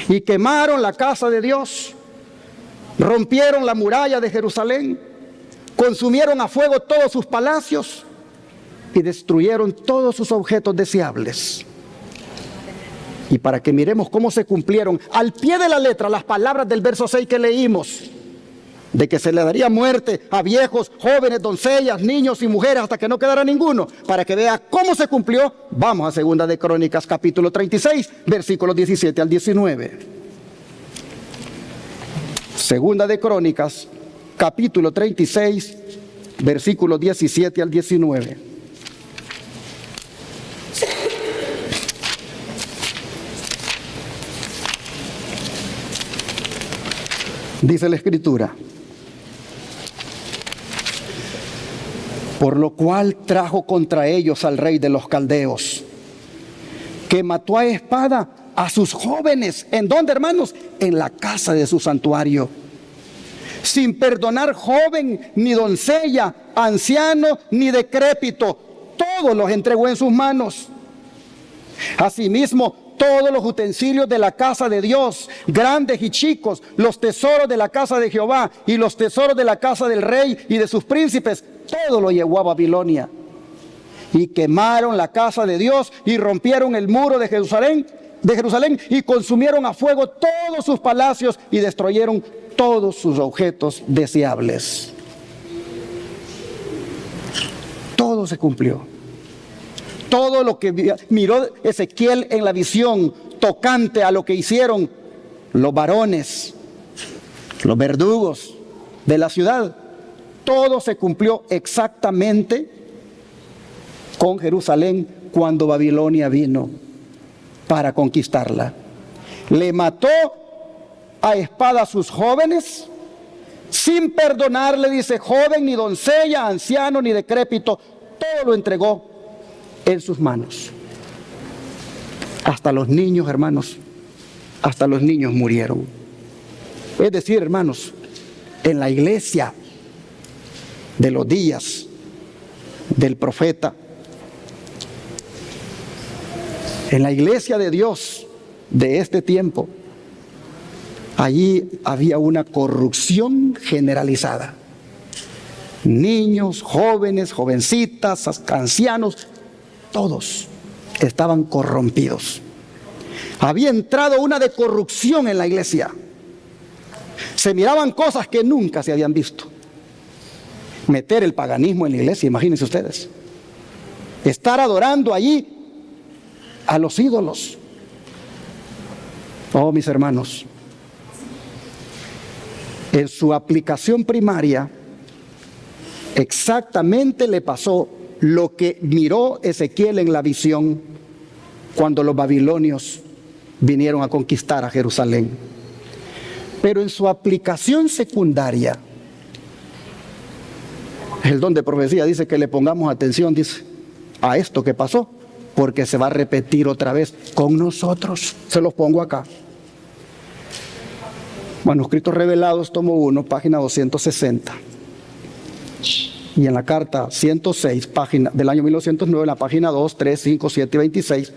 y quemaron la casa de Dios, rompieron la muralla de Jerusalén, consumieron a fuego todos sus palacios y destruyeron todos sus objetos deseables. Y para que miremos cómo se cumplieron al pie de la letra las palabras del verso 6 que leímos, de que se le daría muerte a viejos, jóvenes, doncellas, niños y mujeres hasta que no quedara ninguno, para que vea cómo se cumplió, vamos a Segunda de Crónicas capítulo 36, versículos 17 al 19. Segunda de Crónicas capítulo 36, versículos 17 al 19. Dice la Escritura: por lo cual trajo contra ellos al rey de los caldeos, que mató a espada a sus jóvenes. ¿En dónde, hermanos? En la casa de su santuario, sin perdonar joven, ni doncella, anciano, ni decrépito. Todos los entregó en sus manos. Asimismo, todos los utensilios de la casa de Dios, grandes y chicos, los tesoros de la casa de Jehová y los tesoros de la casa del rey y de sus príncipes, todo lo llevó a Babilonia. Y quemaron la casa de Dios y rompieron el muro de Jerusalén y consumieron a fuego todos sus palacios y destruyeron todos sus objetos deseables. Todo se cumplió. Todo lo que miró Ezequiel en la visión tocante a lo que hicieron los varones, los verdugos de la ciudad, todo se cumplió exactamente con Jerusalén cuando Babilonia vino para conquistarla. Le mató a espada a sus jóvenes, sin perdonarle, dice, joven, ni doncella, anciano, ni decrépito, todo lo entregó en sus manos. Hasta los niños, hermanos, hasta los niños murieron. Es decir, hermanos, en la iglesia de los días del profeta, en la iglesia de Dios de este tiempo, allí había una corrupción generalizada. Niños, jóvenes, jovencitas, ancianos, todos estaban corrompidos. Había entrado una de corrupción en la iglesia. Se miraban cosas que nunca se habían visto. Meter el paganismo en la iglesia, imagínense ustedes. Estar adorando allí a los ídolos. Oh, mis hermanos, en su aplicación primaria, exactamente le pasó lo que miró Ezequiel en la visión cuando los babilonios vinieron a conquistar a Jerusalén. Pero en su aplicación secundaria, el don de profecía dice que le pongamos atención, dice, a esto que pasó, porque se va a repetir otra vez con nosotros. Se los pongo acá. Manuscritos Revelados, tomo 1, página 260. Y en la carta 106, página del año 1909, en la página 2, 3, 5, 7 y 26,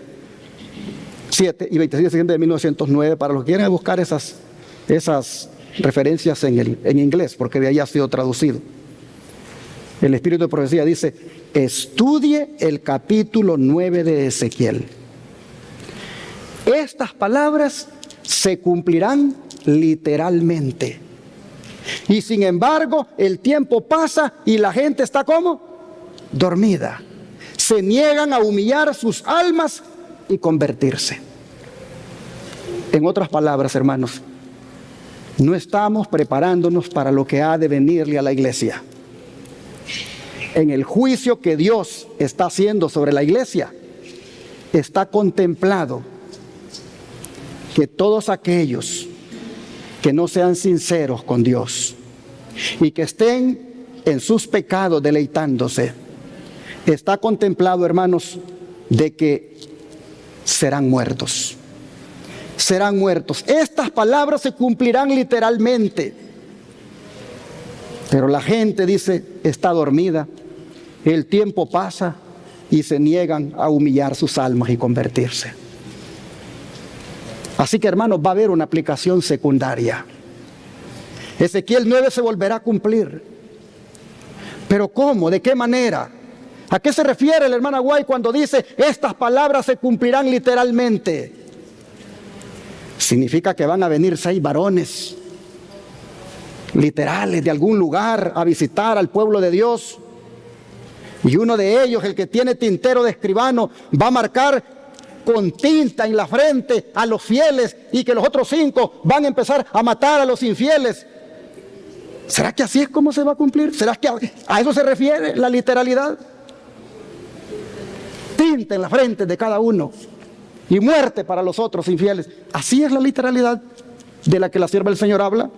7 y 26 siguiente de 1909, para los que quieran buscar esas referencias en inglés, porque de ahí ha sido traducido. El Espíritu de Profecía dice, estudie el capítulo 9 de Ezequiel. estas palabras se cumplirán literalmente. Y sin embargo, el tiempo pasa y la gente está ¿cómo? Dormida. Se niegan a humillar sus almas y convertirse. En otras palabras, hermanos, no estamos preparándonos para lo que ha de venirle a la iglesia. En el juicio que Dios está haciendo sobre la iglesia, está contemplado que todos aquellos que no sean sinceros con Dios y que estén en sus pecados deleitándose, está contemplado, hermanos, de que serán muertos. Serán muertos. Estas palabras se cumplirán literalmente. Pero la gente dice, está dormida, el tiempo pasa y se niegan a humillar sus almas y convertirse. Así que, hermanos, va a haber una aplicación secundaria. Ezequiel 9 se volverá a cumplir. ¿Pero cómo? ¿De qué manera? ¿A qué se refiere el hermano Aguay cuando dice, estas palabras se cumplirán literalmente? Significa que van a venir 6 varones literales de algún lugar a visitar al pueblo de Dios. Y uno de ellos, el que tiene tintero de escribano, va a marcar con tinta en la frente a los fieles y que los otros 5 van a empezar a matar a los infieles. ¿Será que así es como se va a cumplir? ¿Será que a eso se refiere la literalidad? Tinta en la frente de cada uno y muerte para los otros infieles. ¿Así es la literalidad de la que la sierva del Señor habla?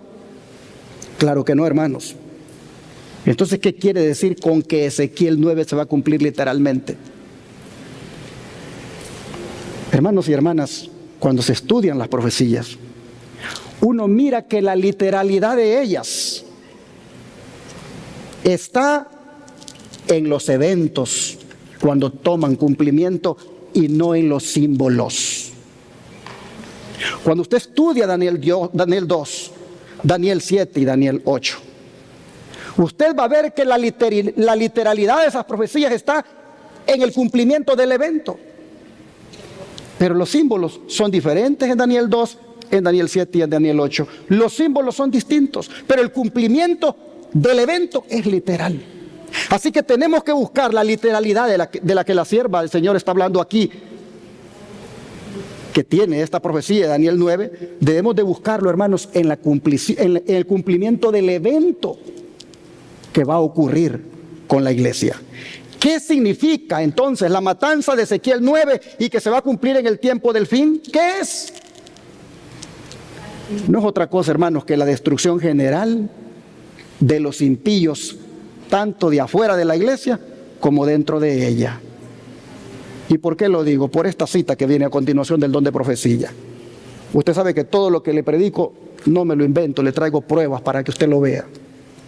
Claro que no, hermanos. Entonces, ¿qué quiere decir con que Ezequiel 9 se va a cumplir literalmente? Hermanos y hermanas, cuando se estudian las profecías, uno mira que la literalidad de ellas está en los eventos cuando toman cumplimiento y no en los símbolos. Cuando usted estudia Daniel 2, Daniel 7 y Daniel 8, usted va a ver que la literalidad de esas profecías está en el cumplimiento del evento. Pero los símbolos son diferentes en Daniel 2, en Daniel 7 y en Daniel 8. Los símbolos son distintos, pero el cumplimiento del evento es literal. Así que tenemos que buscar la literalidad de la que la sierva del Señor está hablando aquí, que tiene esta profecía de Daniel 9. Debemos de buscarlo, hermanos, en el cumplimiento del evento que va a ocurrir con la iglesia. ¿Qué significa entonces la matanza de Ezequiel 9 y que se va a cumplir en el tiempo del fin? ¿Qué es? No es otra cosa, hermanos, que la destrucción general de los impíos, tanto de afuera de la iglesia como dentro de ella. ¿Y por qué lo digo? Por esta cita que viene a continuación del don de profecía. Usted sabe que todo lo que le predico no me lo invento, le traigo pruebas para que usted lo vea.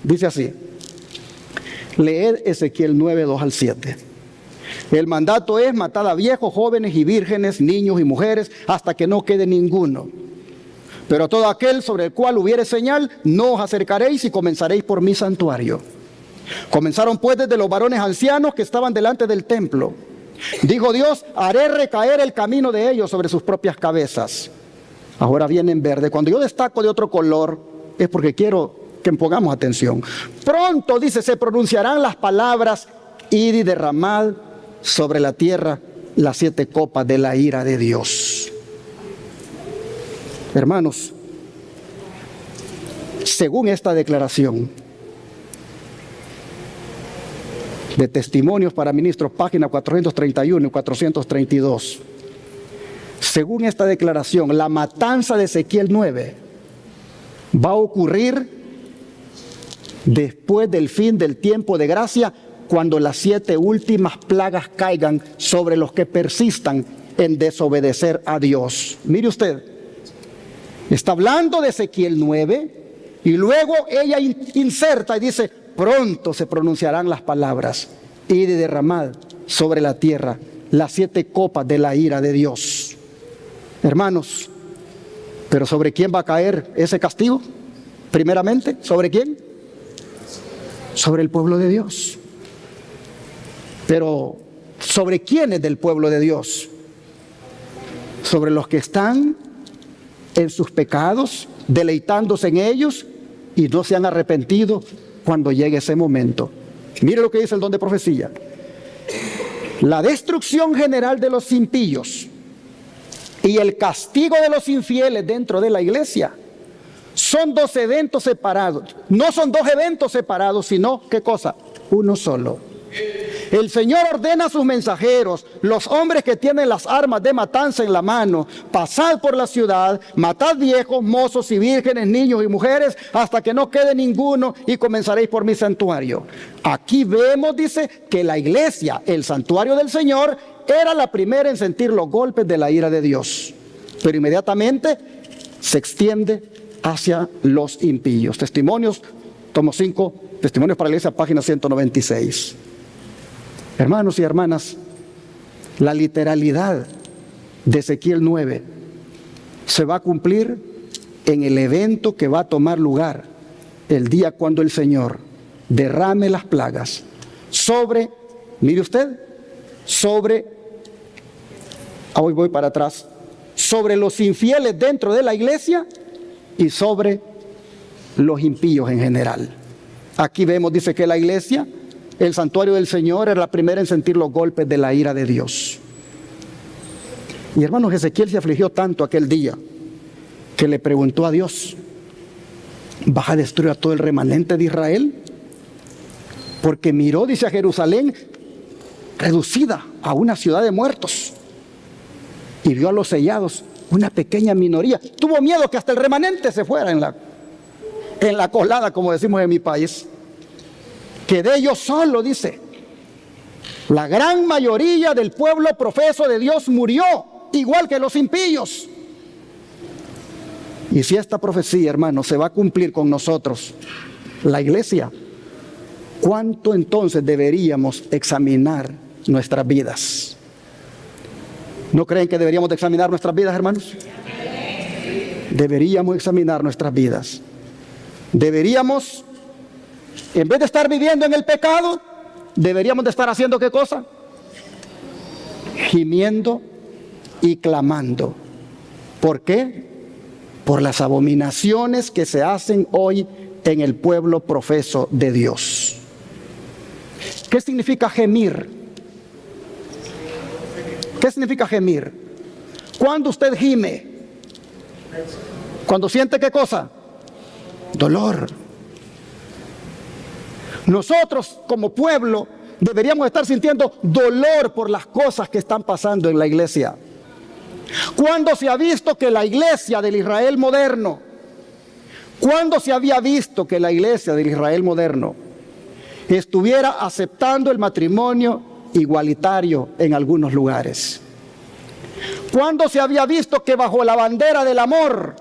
Dice así: leed Ezequiel 9, 2 al 7. El mandato es: matad a viejos, jóvenes y vírgenes, niños y mujeres, hasta que no quede ninguno. Pero a todo aquel sobre el cual hubiere señal, no os acercaréis y comenzaréis por mi santuario. Comenzaron pues desde los varones ancianos que estaban delante del templo. Dijo Dios: haré recaer el camino de ellos sobre sus propias cabezas. Ahora viene en verde. Cuando yo destaco de otro color, es porque quiero que pongamos atención. Pronto, dice, se pronunciarán las palabras: id y derramad sobre la tierra las 7 copas de la ira de Dios. Hermanos, según esta declaración de Testimonios para Ministros, página 431 y 432, según esta declaración, la matanza de Ezequiel 9 va a ocurrir después del fin del tiempo de gracia, cuando las 7 últimas plagas caigan sobre los que persistan en desobedecer a Dios. Mire usted, está hablando de Ezequiel 9 y luego ella inserta y dice: pronto se pronunciarán las palabras: id y derramad sobre la tierra las 7 copas de la ira de Dios. Hermanos, ¿pero sobre quién va a caer ese castigo? Primeramente, ¿sobre quién? Sobre el pueblo de Dios. Pero ¿sobre quiénes del pueblo de Dios? sobre los que están en sus pecados, deleitándose en ellos y no se han arrepentido cuando llegue ese momento. Mire lo que dice el don de profecía. La destrucción general de los impíos y el castigo de los infieles dentro de la iglesia son dos eventos separados. No son dos eventos separados, sino, ¿qué cosa? Uno solo. El Señor ordena a sus mensajeros, los hombres que tienen las armas de matanza en la mano: pasad por la ciudad, matad viejos, mozos y vírgenes, niños y mujeres, hasta que no quede ninguno, y comenzaréis por mi santuario. Aquí vemos, dice, que la iglesia, el santuario del Señor, era la primera en sentir los golpes de la ira de Dios, pero inmediatamente se extiende hacia los impíos. Testimonios, tomo 5, Testimonios para la Iglesia, página 196. Hermanos y hermanas, la literalidad de Ezequiel 9 se va a cumplir en el evento que va a tomar lugar el día cuando el Señor derrame las plagas sobre, mire usted, sobre, hoy voy para atrás, sobre los infieles dentro de la iglesia y sobre los impíos en general. Aquí vemos, dice, que la iglesia, el santuario del Señor, era la primera en sentir los golpes de la ira de Dios. Y hermanos, Ezequiel se afligió tanto aquel día que le preguntó a Dios: ¿vas a destruir a todo el remanente de Israel? Porque miró, dice, a Jerusalén reducida a una ciudad de muertos, y vio a los sellados, una pequeña minoría. Tuvo miedo que hasta el remanente se fuera en la colada, como decimos en mi país. Quedé yo solo, dice. La gran mayoría del pueblo profeso de Dios murió, igual que los impíos. Y si esta profecía, hermanos, se va a cumplir con nosotros, la iglesia, ¿cuánto entonces deberíamos examinar nuestras vidas? ¿No creen que deberíamos de examinar nuestras vidas, hermanos? Deberíamos examinar nuestras vidas. Deberíamos, en vez de estar viviendo en el pecado, deberíamos de estar haciendo ¿qué cosa? Gimiendo y clamando. ¿Por qué? Por las abominaciones que se hacen hoy en el pueblo profeso de Dios. ¿Qué significa gemir? ¿Qué significa gemir? Cuando usted gime, cuando siente ¿qué cosa? Dolor. Nosotros como pueblo deberíamos estar sintiendo dolor por las cosas que están pasando en la iglesia. ¿Cuándo se ha visto que la iglesia del Israel moderno, cuándo se había visto que la iglesia del Israel moderno estuviera aceptando el matrimonio igualitario en algunos lugares? ¿Cuándo se había visto que bajo la bandera del amor,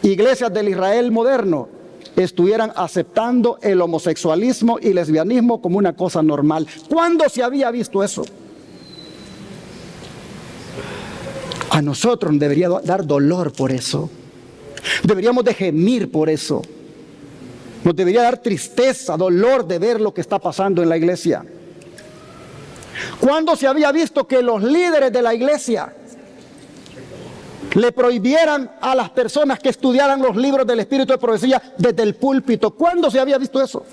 iglesias del Israel moderno estuvieran aceptando el homosexualismo y lesbianismo como una cosa normal? ¿Cuándo se había visto eso? A nosotros nos debería dar dolor por eso. Deberíamos de gemir por eso. Nos debería dar tristeza, dolor de ver lo que está pasando en la iglesia. ¿Cuándo se había visto que los líderes de la iglesia le prohibieran a las personas que estudiaran los libros del Espíritu de Profecía desde el púlpito? ¿Cuándo se había visto eso?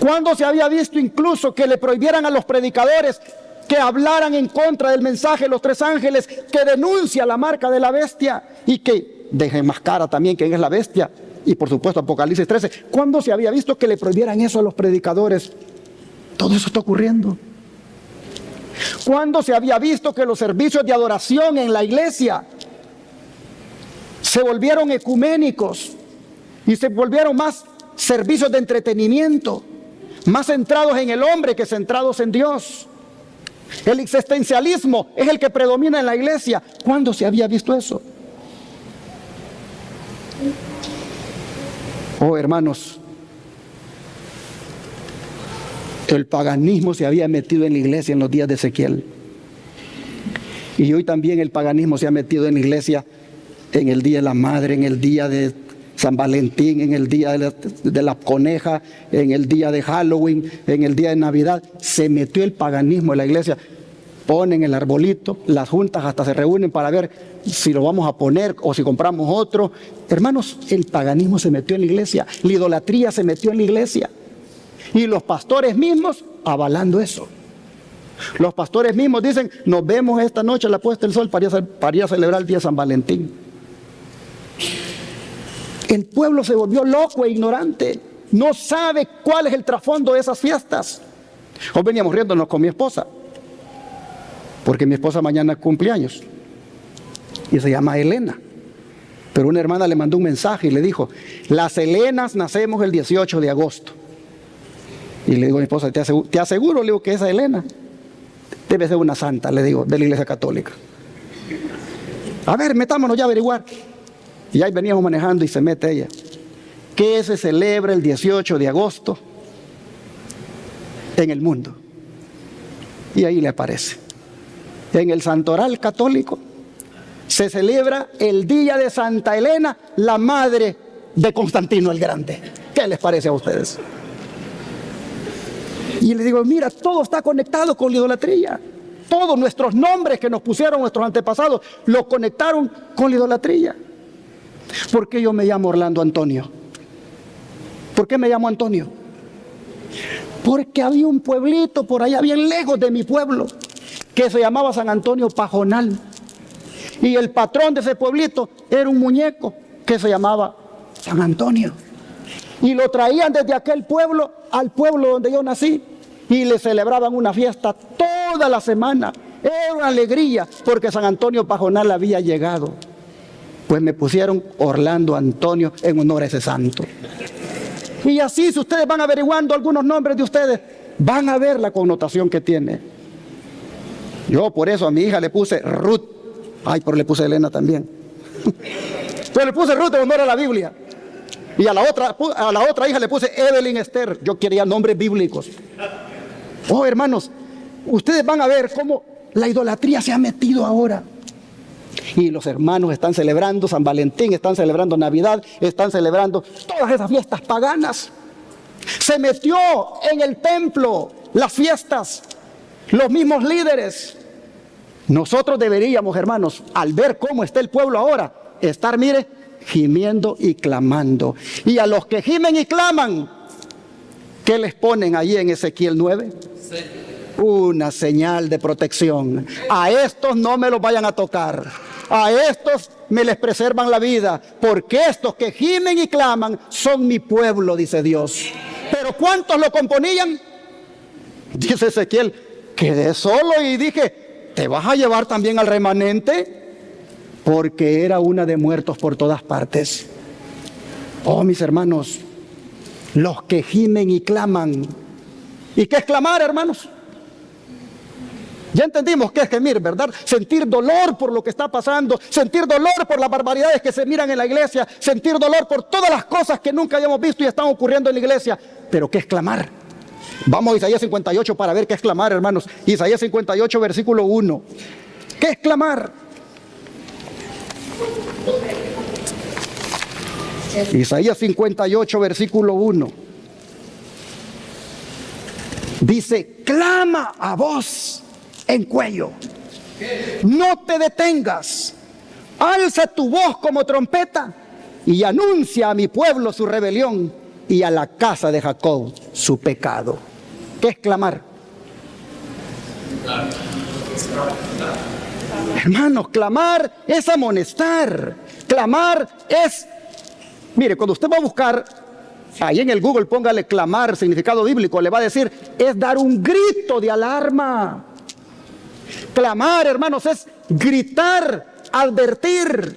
¿Cuándo se había visto incluso que le prohibieran a los predicadores que hablaran en contra del mensaje de los tres ángeles, que denuncia la marca de la bestia y que desenmascara también quién es la bestia? Y por supuesto Apocalipsis 13. ¿Cuándo se había visto que le prohibieran eso a los predicadores? Todo eso está ocurriendo. ¿Cuándo se había visto que los servicios de adoración en la iglesia se volvieron ecuménicos y se volvieron más servicios de entretenimiento, más centrados en el hombre que centrados en Dios? El existencialismo es el que predomina en la iglesia. ¿Cuándo se había visto eso? Oh, hermanos, el paganismo se había metido en la iglesia en los días de Ezequiel. Y hoy también el paganismo se ha metido en la iglesia en el Día de la Madre, en el día de San Valentín, en el día de la coneja, en el día de Halloween, en el día de Navidad. Se metió el paganismo en la iglesia. ponen el arbolito, las juntas hasta se reúnen para ver si lo vamos a poner o si compramos otro. Hermanos, el paganismo se metió en la iglesia, la idolatría se metió en la iglesia. Y los pastores mismos avalando eso. Los pastores mismos dicen, nos vemos esta noche a la puesta del sol para ir a celebrar el día de San Valentín. El pueblo se volvió loco e ignorante. No sabe cuál es el trasfondo de esas fiestas. Hoy veníamos riéndonos con mi esposa, porque mi esposa mañana cumple años y se llama Elena. Pero una hermana le mandó un mensaje y le dijo, las Helenas nacemos el 18 de agosto. Y le digo a mi esposa, ¿te aseguro? Le digo que esa Elena debe ser una santa, le digo, de la iglesia católica. A ver, metámonos ya a averiguar. Y ahí veníamos manejando y se mete ella. ¿Qué se celebra el 18 de agosto en el mundo? Y ahí le aparece. En el santoral católico se celebra el día de Santa Elena, la madre de Constantino el Grande. ¿Qué les parece a ustedes? Y le digo, mira, todo está conectado con la idolatría. Todos nuestros nombres que nos pusieron nuestros antepasados, lo conectaron con la idolatría. ¿Por qué yo me llamo Orlando Antonio? ¿Por qué me llamo Antonio? Porque había un pueblito por allá bien lejos de mi pueblo que se llamaba San Antonio Pajonal. Y el patrón de ese pueblito era un muñeco que se llamaba San Antonio. Y lo traían desde aquel pueblo al pueblo donde yo nací. Y le celebraban una fiesta toda la semana. Era una alegría porque San Antonio Pajonal había llegado. Pues me pusieron Orlando Antonio en honor a ese santo. Y así, si ustedes van averiguando algunos nombres de ustedes, van a ver la connotación que tiene. Yo por eso a mi hija le puse Ruth. Ay, pero le puse Elena también. Pero le puse Ruth en honor a la Biblia. Y a la otra hija le puse Evelyn Esther. Yo quería nombres bíblicos. Oh, hermanos, ustedes van a ver cómo la idolatría se ha metido ahora. Y los hermanos están celebrando San Valentín, están celebrando Navidad, están celebrando todas esas fiestas paganas. Se metió en el templo las fiestas, los mismos líderes. Nosotros deberíamos, hermanos, al ver cómo está el pueblo ahora, estar, mire, gimiendo y clamando. Y a los que gimen y claman, ¿qué les ponen allí en Ezequiel 9? Sí. Una señal de protección. A estos no me los vayan a tocar. A estos me les preservan la vida, porque estos que gimen y claman son mi pueblo, dice Dios. Pero ¿cuántos lo componían? Dice Ezequiel, quedé solo y dije, ¿te vas a llevar también al remanente? Porque era una de muertos por todas partes. Oh, mis hermanos, los que gimen y claman. ¿Y qué es clamar, hermanos? Ya entendimos qué es gemir, ¿verdad? Sentir dolor por lo que está pasando, sentir dolor por las barbaridades que se miran en la iglesia, sentir dolor por todas las cosas que nunca habíamos visto y están ocurriendo en la iglesia. Pero ¿qué es clamar? Vamos a Isaías 58 para ver qué es clamar, hermanos. Isaías 58, versículo 1. ¿Qué es clamar? Isaías 58, versículo 1. Dice, clama a voz en cuello, no te detengas, alza tu voz como trompeta y anuncia a mi pueblo su rebelión y a la casa de Jacob su pecado. ¿Qué es clamar? Hermanos, clamar es amonestar. Clamar es, mire, cuando usted va a buscar ahí en el Google, póngale clamar, significado bíblico, le va a decir, es dar un grito de alarma. Clamar, hermanos, es gritar, advertir.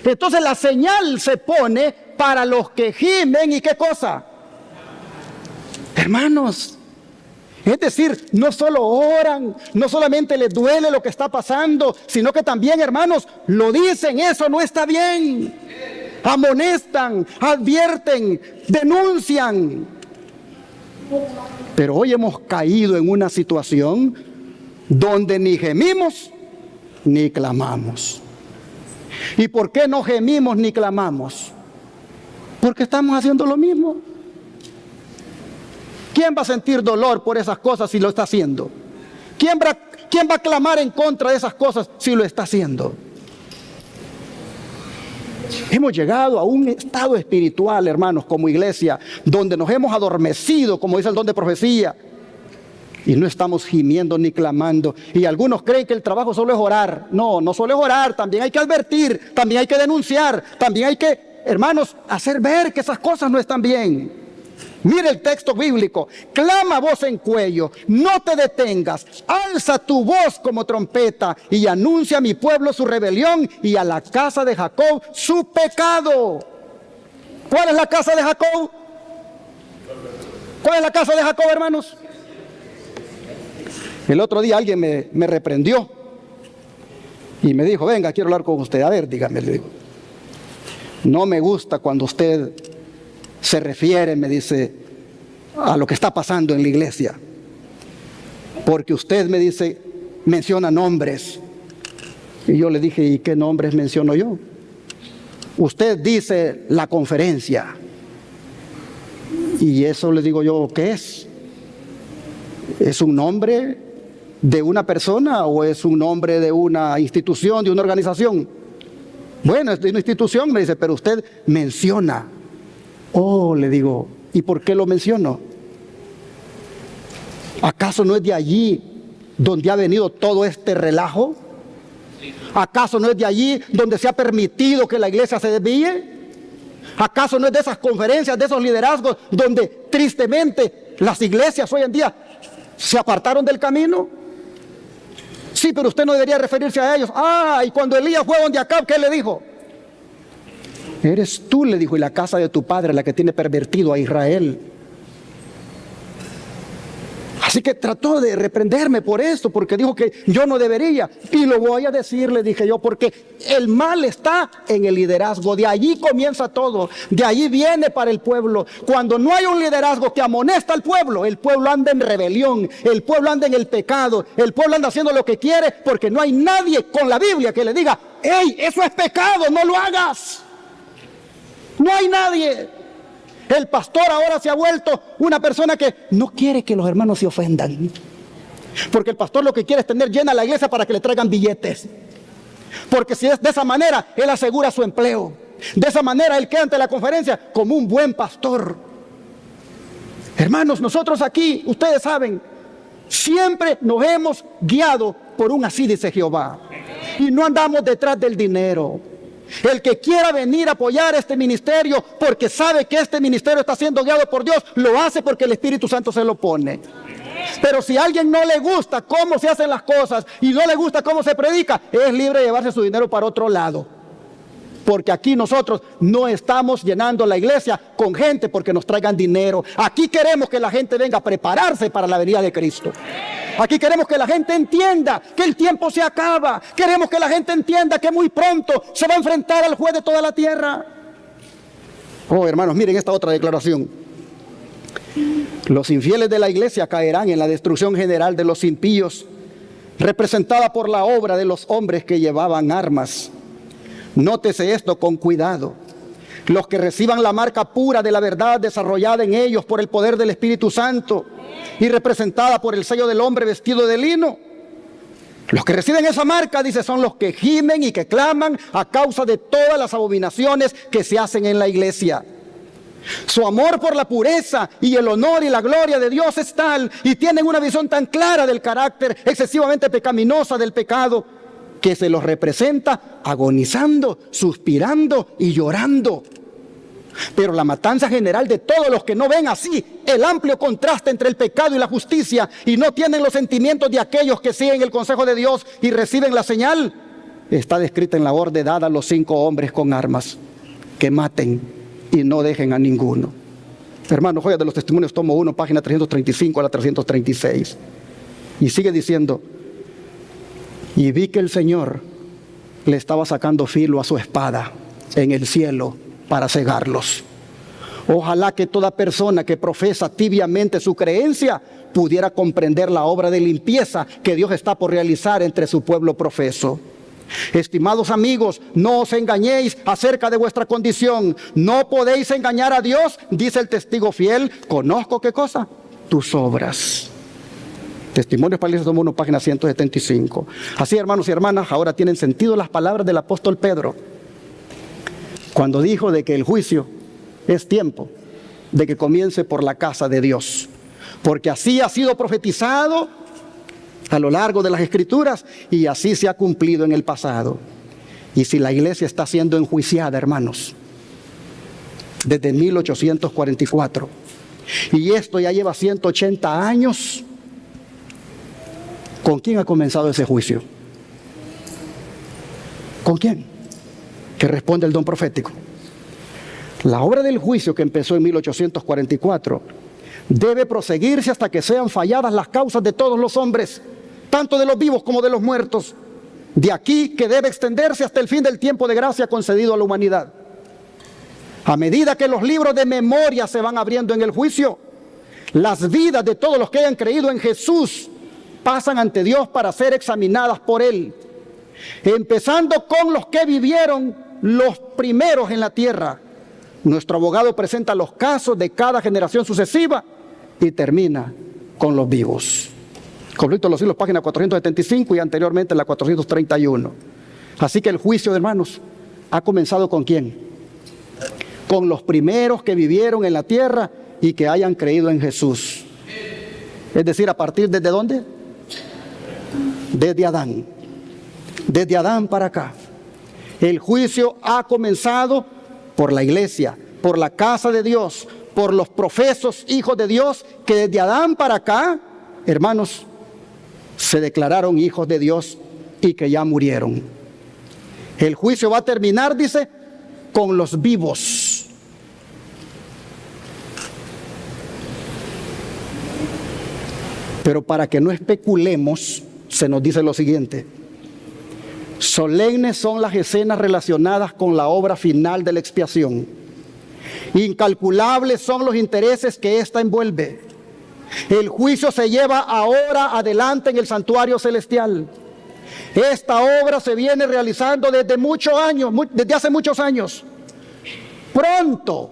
Entonces la señal se pone para los que gimen y ¿qué cosa? Hermanos, es decir, no solo oran, no solamente les duele lo que está pasando, sino que también, hermanos, lo dicen, eso no está bien. Amonestan, advierten, denuncian. Pero hoy hemos caído en una situación donde ni gemimos ni clamamos. ¿Y por qué no gemimos ni clamamos? Porque estamos haciendo lo mismo. ¿Quién va a sentir dolor por esas cosas si lo está haciendo? ¿Quién ¿Quién va a clamar en contra de esas cosas si lo está haciendo? Hemos llegado a un estado espiritual, hermanos, como iglesia, donde nos hemos adormecido, como dice el don de profecía, y no estamos gimiendo ni clamando. Y algunos creen que el trabajo solo es orar. No, no solo es orar, también hay que advertir, también hay que denunciar, también hay que, hermanos, hacer ver que esas cosas no están bien. Mire el texto bíblico: clama a voz en cuello, no te detengas, alza tu voz como trompeta y anuncia a mi pueblo su rebelión y a la casa de Jacob su pecado. ¿Cuál es la casa de Jacob? ¿Cuál es la casa de Jacob, hermanos? El otro día alguien me reprendió y me dijo: venga, quiero hablar con usted. A ver, dígame, le digo. No me gusta cuando usted se refiere, me dice, a lo que está pasando en la iglesia, porque usted, me dice, menciona nombres. Y yo le dije: ¿y qué nombres menciono yo? Usted dice la conferencia, y eso le digo yo, ¿qué es? ¿Es un nombre de una persona o es un nombre de una institución, de una organización? Bueno, es de una institución, me dice, pero usted menciona. Oh, le digo, ¿y por qué lo menciono? ¿Acaso no es de allí donde ha venido todo este relajo? ¿Acaso no es de allí donde se ha permitido que la iglesia se desvíe? ¿Acaso no es de esas conferencias, de esos liderazgos donde tristemente las iglesias hoy en día se apartaron del camino? Sí, pero usted no debería referirse a ellos. Y cuando Elías fue donde Acab, ¿qué le dijo? Eres tú, le dijo, y la casa de tu padre la que tiene pervertido a Israel. Así que trató de reprenderme por esto, porque dijo que yo no debería. Y lo voy a decir, le dije yo, porque el mal está en el liderazgo. De allí comienza todo. De allí viene para el pueblo. Cuando no hay un liderazgo que amonesta al pueblo, el pueblo anda en rebelión, el pueblo anda en el pecado, el pueblo anda haciendo lo que quiere, porque no hay nadie con la Biblia que le diga: ¡hey, eso es pecado, no lo hagas! No hay nadie. El pastor ahora se ha vuelto una persona que no quiere que los hermanos se ofendan, porque el pastor lo que quiere es tener llena la iglesia para que le traigan billetes, porque si es de esa manera, él asegura su empleo. De esa manera él queda ante la conferencia como un buen pastor. Hermanos, nosotros aquí, ustedes saben, siempre nos hemos guiado por un así dice Jehová, y no andamos detrás del dinero. El que quiera venir a apoyar este ministerio porque sabe que este ministerio está siendo guiado por Dios, lo hace porque el Espíritu Santo se lo pone. Pero si a alguien no le gusta cómo se hacen las cosas y no le gusta cómo se predica, es libre de llevarse su dinero para otro lado. Porque aquí nosotros no estamos llenando la iglesia con gente porque nos traigan dinero. Aquí queremos que la gente venga a prepararse para la venida de Cristo. Aquí queremos que la gente entienda que el tiempo se acaba. Queremos que la gente entienda que muy pronto se va a enfrentar al juez de toda la tierra. Oh, hermanos, miren esta otra declaración. Los infieles de la iglesia caerán en la destrucción general de los impíos, representada por la obra de los hombres que llevaban armas. Nótese esto con cuidado. Los que reciban la marca pura de la verdad desarrollada en ellos por el poder del Espíritu Santo y representada por el sello del hombre vestido de lino. Los que reciben esa marca, dice, son los que gimen y que claman a causa de todas las abominaciones que se hacen en la iglesia. Su amor por la pureza y el honor y la gloria de Dios es tal, y tienen una visión tan clara del carácter excesivamente pecaminosa del pecado, que se los representa agonizando, suspirando y llorando. Pero la matanza general de todos los que no ven así el amplio contraste entre el pecado y la justicia y no tienen los sentimientos de aquellos que siguen el consejo de Dios y reciben la señal, está descrita en la orden dada a los 5 hombres con armas: que maten y no dejen a ninguno. Hermano, Joyas de los Testimonios, tomo 1, página 335 a la 336. Y sigue diciendo: y vi que el Señor le estaba sacando filo a su espada en el cielo para cegarlos. Ojalá que toda persona que profesa tibiamente su creencia pudiera comprender la obra de limpieza que Dios está por realizar entre su pueblo profeso. Estimados amigos, no os engañéis acerca de vuestra condición. No podéis engañar a Dios, dice el testigo fiel. Conozco, ¿qué cosa? Tus obras. Testimonios para la Iglesia, tomo 1, página 175. Así, hermanos y hermanas, ahora tienen sentido las palabras del apóstol Pedro, cuando dijo de que el juicio es tiempo de que comience por la casa de Dios, porque así ha sido profetizado a lo largo de las Escrituras y así se ha cumplido en el pasado. Y si la iglesia está siendo enjuiciada, hermanos, desde 1844, y esto ya lleva 180 años, ¿con quién ha comenzado ese juicio? ¿Con quién? Que responde el don profético. La obra del juicio que empezó en 1844 debe proseguirse hasta que sean falladas las causas de todos los hombres, tanto de los vivos como de los muertos. De aquí que debe extenderse hasta el fin del tiempo de gracia concedido a la humanidad. A medida que los libros de memoria se van abriendo en el juicio, las vidas de todos los que hayan creído en Jesús pasan ante Dios para ser examinadas por Él, empezando con los que vivieron los primeros en la tierra. Nuestro abogado presenta los casos de cada generación sucesiva y termina con los vivos. Conflicto de los siglos, página 475 y anteriormente la 431. Así que el juicio, hermanos, ha comenzado ¿con quién? Con los primeros que vivieron en la tierra y que hayan creído en Jesús. Es decir, ¿a partir desde dónde? Desde Adán. Desde Adán para acá. El juicio ha comenzado por la iglesia, por la casa de Dios, por los profesos hijos de Dios que desde Adán para acá, hermanos, se declararon hijos de Dios y que ya murieron. El juicio va a terminar, dice, con los vivos. Pero para que no especulemos, se nos dice lo siguiente: solemnes son las escenas relacionadas con la obra final de la expiación. Incalculables son los intereses que ésta envuelve. El juicio se lleva ahora adelante en el santuario celestial. Esta obra se viene realizando desde muchos años, desde hace muchos años. Pronto,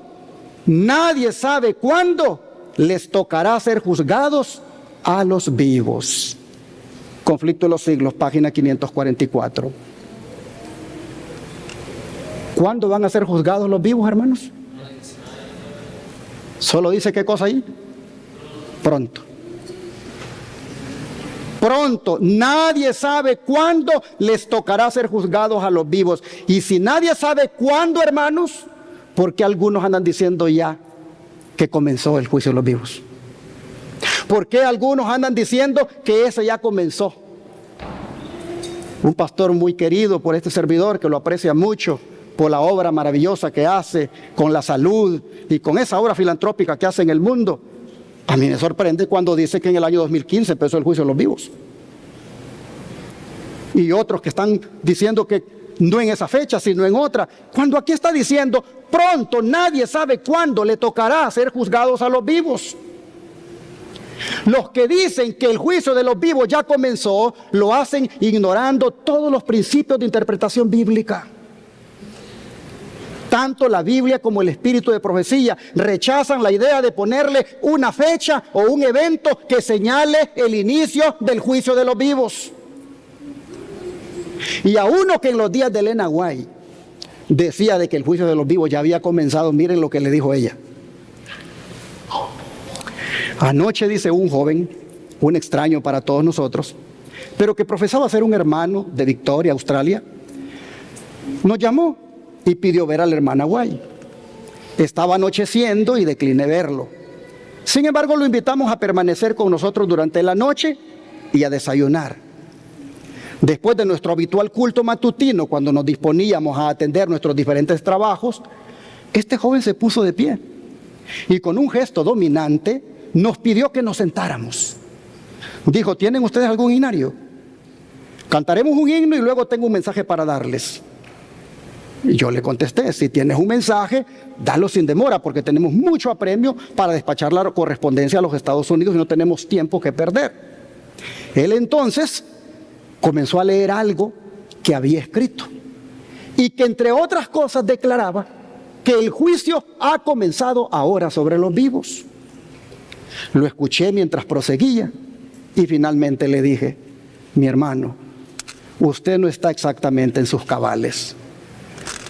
nadie sabe cuándo les tocará ser juzgados a los vivos. Conflicto de los siglos, página 544. ¿Cuándo van a ser juzgados los vivos, hermanos? Solo dice qué cosa ahí. Pronto. Pronto. Nadie sabe cuándo les tocará ser juzgados a los vivos. Y si nadie sabe cuándo, hermanos, ¿por qué algunos andan diciendo ya que comenzó el juicio de los vivos? ¿Por qué algunos andan diciendo que ese ya comenzó? Un pastor muy querido por este servidor, que lo aprecia mucho por la obra maravillosa que hace con la salud y con esa obra filantrópica que hace en el mundo, a mí me sorprende cuando dice que en el año 2015 empezó el juicio de los vivos. Y otros que están diciendo que no en esa fecha, sino en otra, cuando aquí está diciendo pronto, nadie sabe cuándo le tocará ser juzgados a los vivos. Los que dicen que el juicio de los vivos ya comenzó, lo hacen ignorando todos los principios de interpretación bíblica. Tanto la Biblia como el espíritu de profecía rechazan la idea de ponerle una fecha o un evento que señale el inicio del juicio de los vivos. Y a uno que en los días de Elena White decía de que el juicio de los vivos ya había comenzado, miren lo que le dijo ella. Anoche, dice un joven, un extraño para todos nosotros, pero que profesaba ser un hermano de Victoria, Australia, nos llamó y pidió ver a la hermana White. Estaba anocheciendo y decliné verlo. Sin embargo, lo invitamos a permanecer con nosotros durante la noche y a desayunar. Después de nuestro habitual culto matutino, cuando nos disponíamos a atender nuestros diferentes trabajos, este joven se puso de pie y con un gesto dominante nos pidió que nos sentáramos. Dijo: ¿tienen ustedes algún himnario? Cantaremos un himno y luego tengo un mensaje para darles. Y yo le contesté: si tienes un mensaje, dalo sin demora, porque tenemos mucho apremio para despachar la correspondencia a los Estados Unidos y no tenemos tiempo que perder. Él entonces comenzó a leer algo que había escrito y que, entre otras cosas, declaraba que el juicio ha comenzado ahora sobre los vivos. Lo escuché mientras proseguía Y finalmente le dije: mi hermano, usted no está exactamente en sus cabales.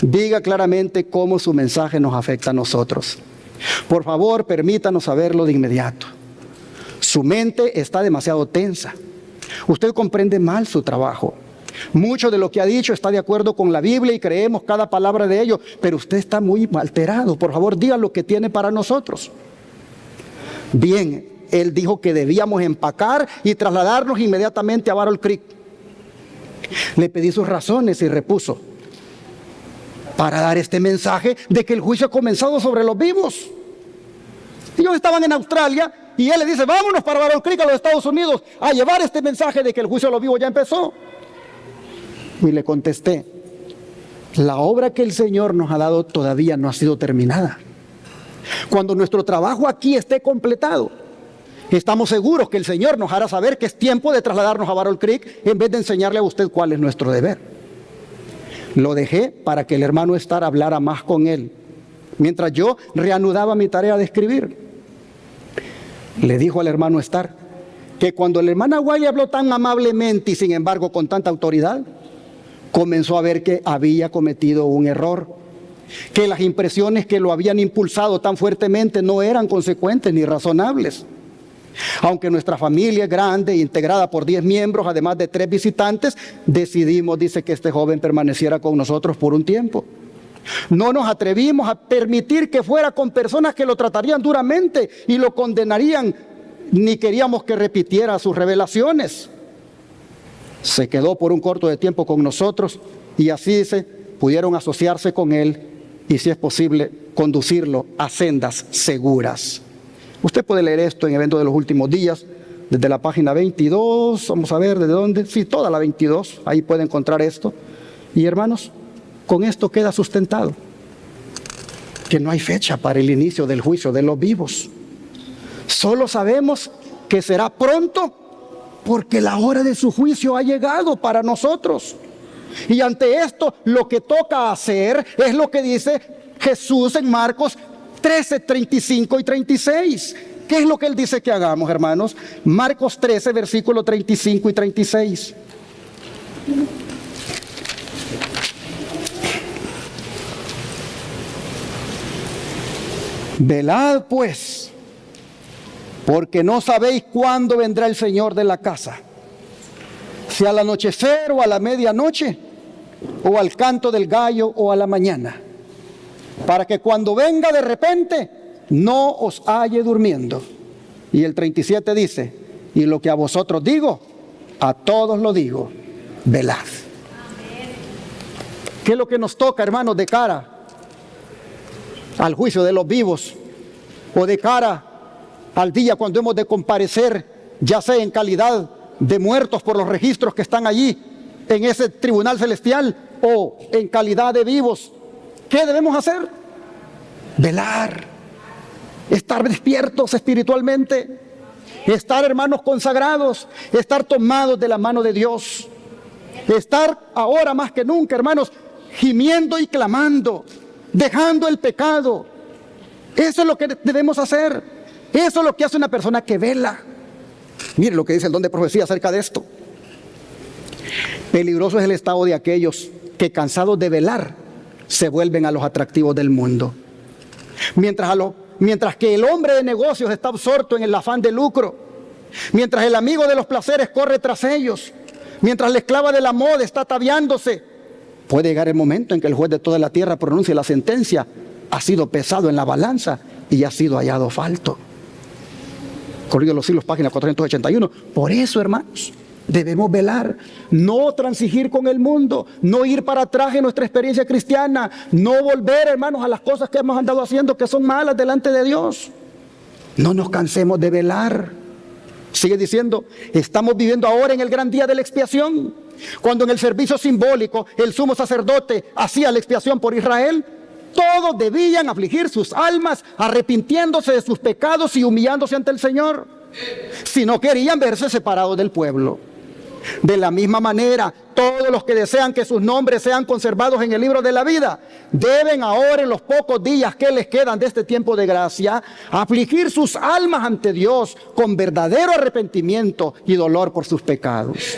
Diga claramente cómo su mensaje nos afecta a nosotros. Por favor, permítanos saberlo de inmediato. Su mente está demasiado tensa. Usted comprende mal su trabajo. Mucho de lo que ha dicho está de acuerdo con la Biblia y creemos cada palabra de ello, pero usted está muy alterado. Por favor, diga lo que tiene para nosotros. Bien, él dijo que debíamos empacar y trasladarnos inmediatamente a Battle Creek. Le pedí sus razones y repuso: para dar este mensaje de que el juicio ha comenzado sobre los vivos. Ellos estaban en Australia y él le dice: vámonos para Battle Creek, a los Estados Unidos, a llevar este mensaje de que el juicio de los vivos ya empezó. Y le contesté: la obra que el Señor nos ha dado todavía no ha sido terminada. Cuando nuestro trabajo aquí esté completado, estamos seguros que el Señor nos hará saber que es tiempo de trasladarnos a Battle Creek en vez de enseñarle a usted cuál es nuestro deber. Lo dejé para que el hermano Starr hablara más con él, mientras yo reanudaba mi tarea de escribir. Le dijo al hermano Starr que cuando la hermana Wiley habló tan amablemente y sin embargo con tanta autoridad, comenzó a ver que había cometido un error, que las impresiones que lo habían impulsado tan fuertemente no eran consecuentes ni razonables. Aunque nuestra familia es grande, integrada por 10 miembros, además de 3 visitantes, decidimos, dice, que este joven permaneciera con nosotros por un tiempo. No nos atrevimos a permitir que fuera con personas que lo tratarían duramente y lo condenarían, ni queríamos que repitiera sus revelaciones. Se quedó por un corto de tiempo con nosotros y así, dice, pudieron asociarse con él y, si es posible, conducirlo a sendas seguras. Usted puede leer esto en Eventos de los Últimos Días, desde la página 22, vamos a ver desde dónde, sí, toda la 22, ahí puede encontrar esto. Y hermanos, con esto queda sustentado que no hay fecha para el inicio del juicio de los vivos. Solo sabemos que será pronto porque la hora de su juicio ha llegado para nosotros. Y ante esto, lo que toca hacer es lo que dice Jesús en Marcos 13, 35 y 36. ¿Qué es lo que él dice que hagamos, hermanos? Marcos 13, versículos 35 y 36. Velad pues, porque no sabéis cuándo vendrá el Señor de la casa, si al anochecer o a la medianoche, o al canto del gallo o a la mañana, para que cuando venga de repente no os halle durmiendo. Y el 37 dice: y lo que a vosotros digo, a todos lo digo, velad. ¿Qué es lo que nos toca, hermanos, de cara al juicio de los vivos, o de cara al día cuando hemos de comparecer, ya sea en calidad de muertos por los registros que están allí en ese tribunal celestial, o en calidad de vivos? ¿Qué debemos hacer? Velar, estar despiertos espiritualmente, estar, hermanos, consagrados, estar tomados de la mano de Dios, estar ahora más que nunca, hermanos, gimiendo y clamando, dejando el pecado. Eso es lo que debemos hacer. Eso es lo que hace una persona que vela. Mire lo que dice el don de profecía acerca de esto. Peligroso es el estado de aquellos que, cansados de velar, se vuelven a los atractivos del mundo. Mientras que el hombre de negocios está absorto en el afán de lucro, mientras el amigo de los placeres corre tras ellos, mientras la esclava de la moda está ataviándose, puede llegar el momento en que el juez de toda la tierra pronuncie la sentencia: ha sido pesado en la balanza y ha sido hallado falto. Corrido los siglos, página 481. Por eso, hermanos, debemos velar, no transigir con el mundo, no ir para atrás en nuestra experiencia cristiana, no volver, hermanos, a las cosas que hemos andado haciendo que son malas delante de Dios. No nos cansemos de velar. Sigue diciendo: estamos viviendo ahora en el gran día de la expiación, cuando en el servicio simbólico el sumo sacerdote hacía la expiación por Israel. Todos debían afligir sus almas, arrepintiéndose de sus pecados y humillándose ante el Señor, si no querían verse separados del pueblo. De la misma manera, todos los que desean que sus nombres sean conservados en el libro de la vida, deben ahora, en los pocos días que les quedan de este tiempo de gracia, afligir sus almas ante Dios con verdadero arrepentimiento y dolor por sus pecados.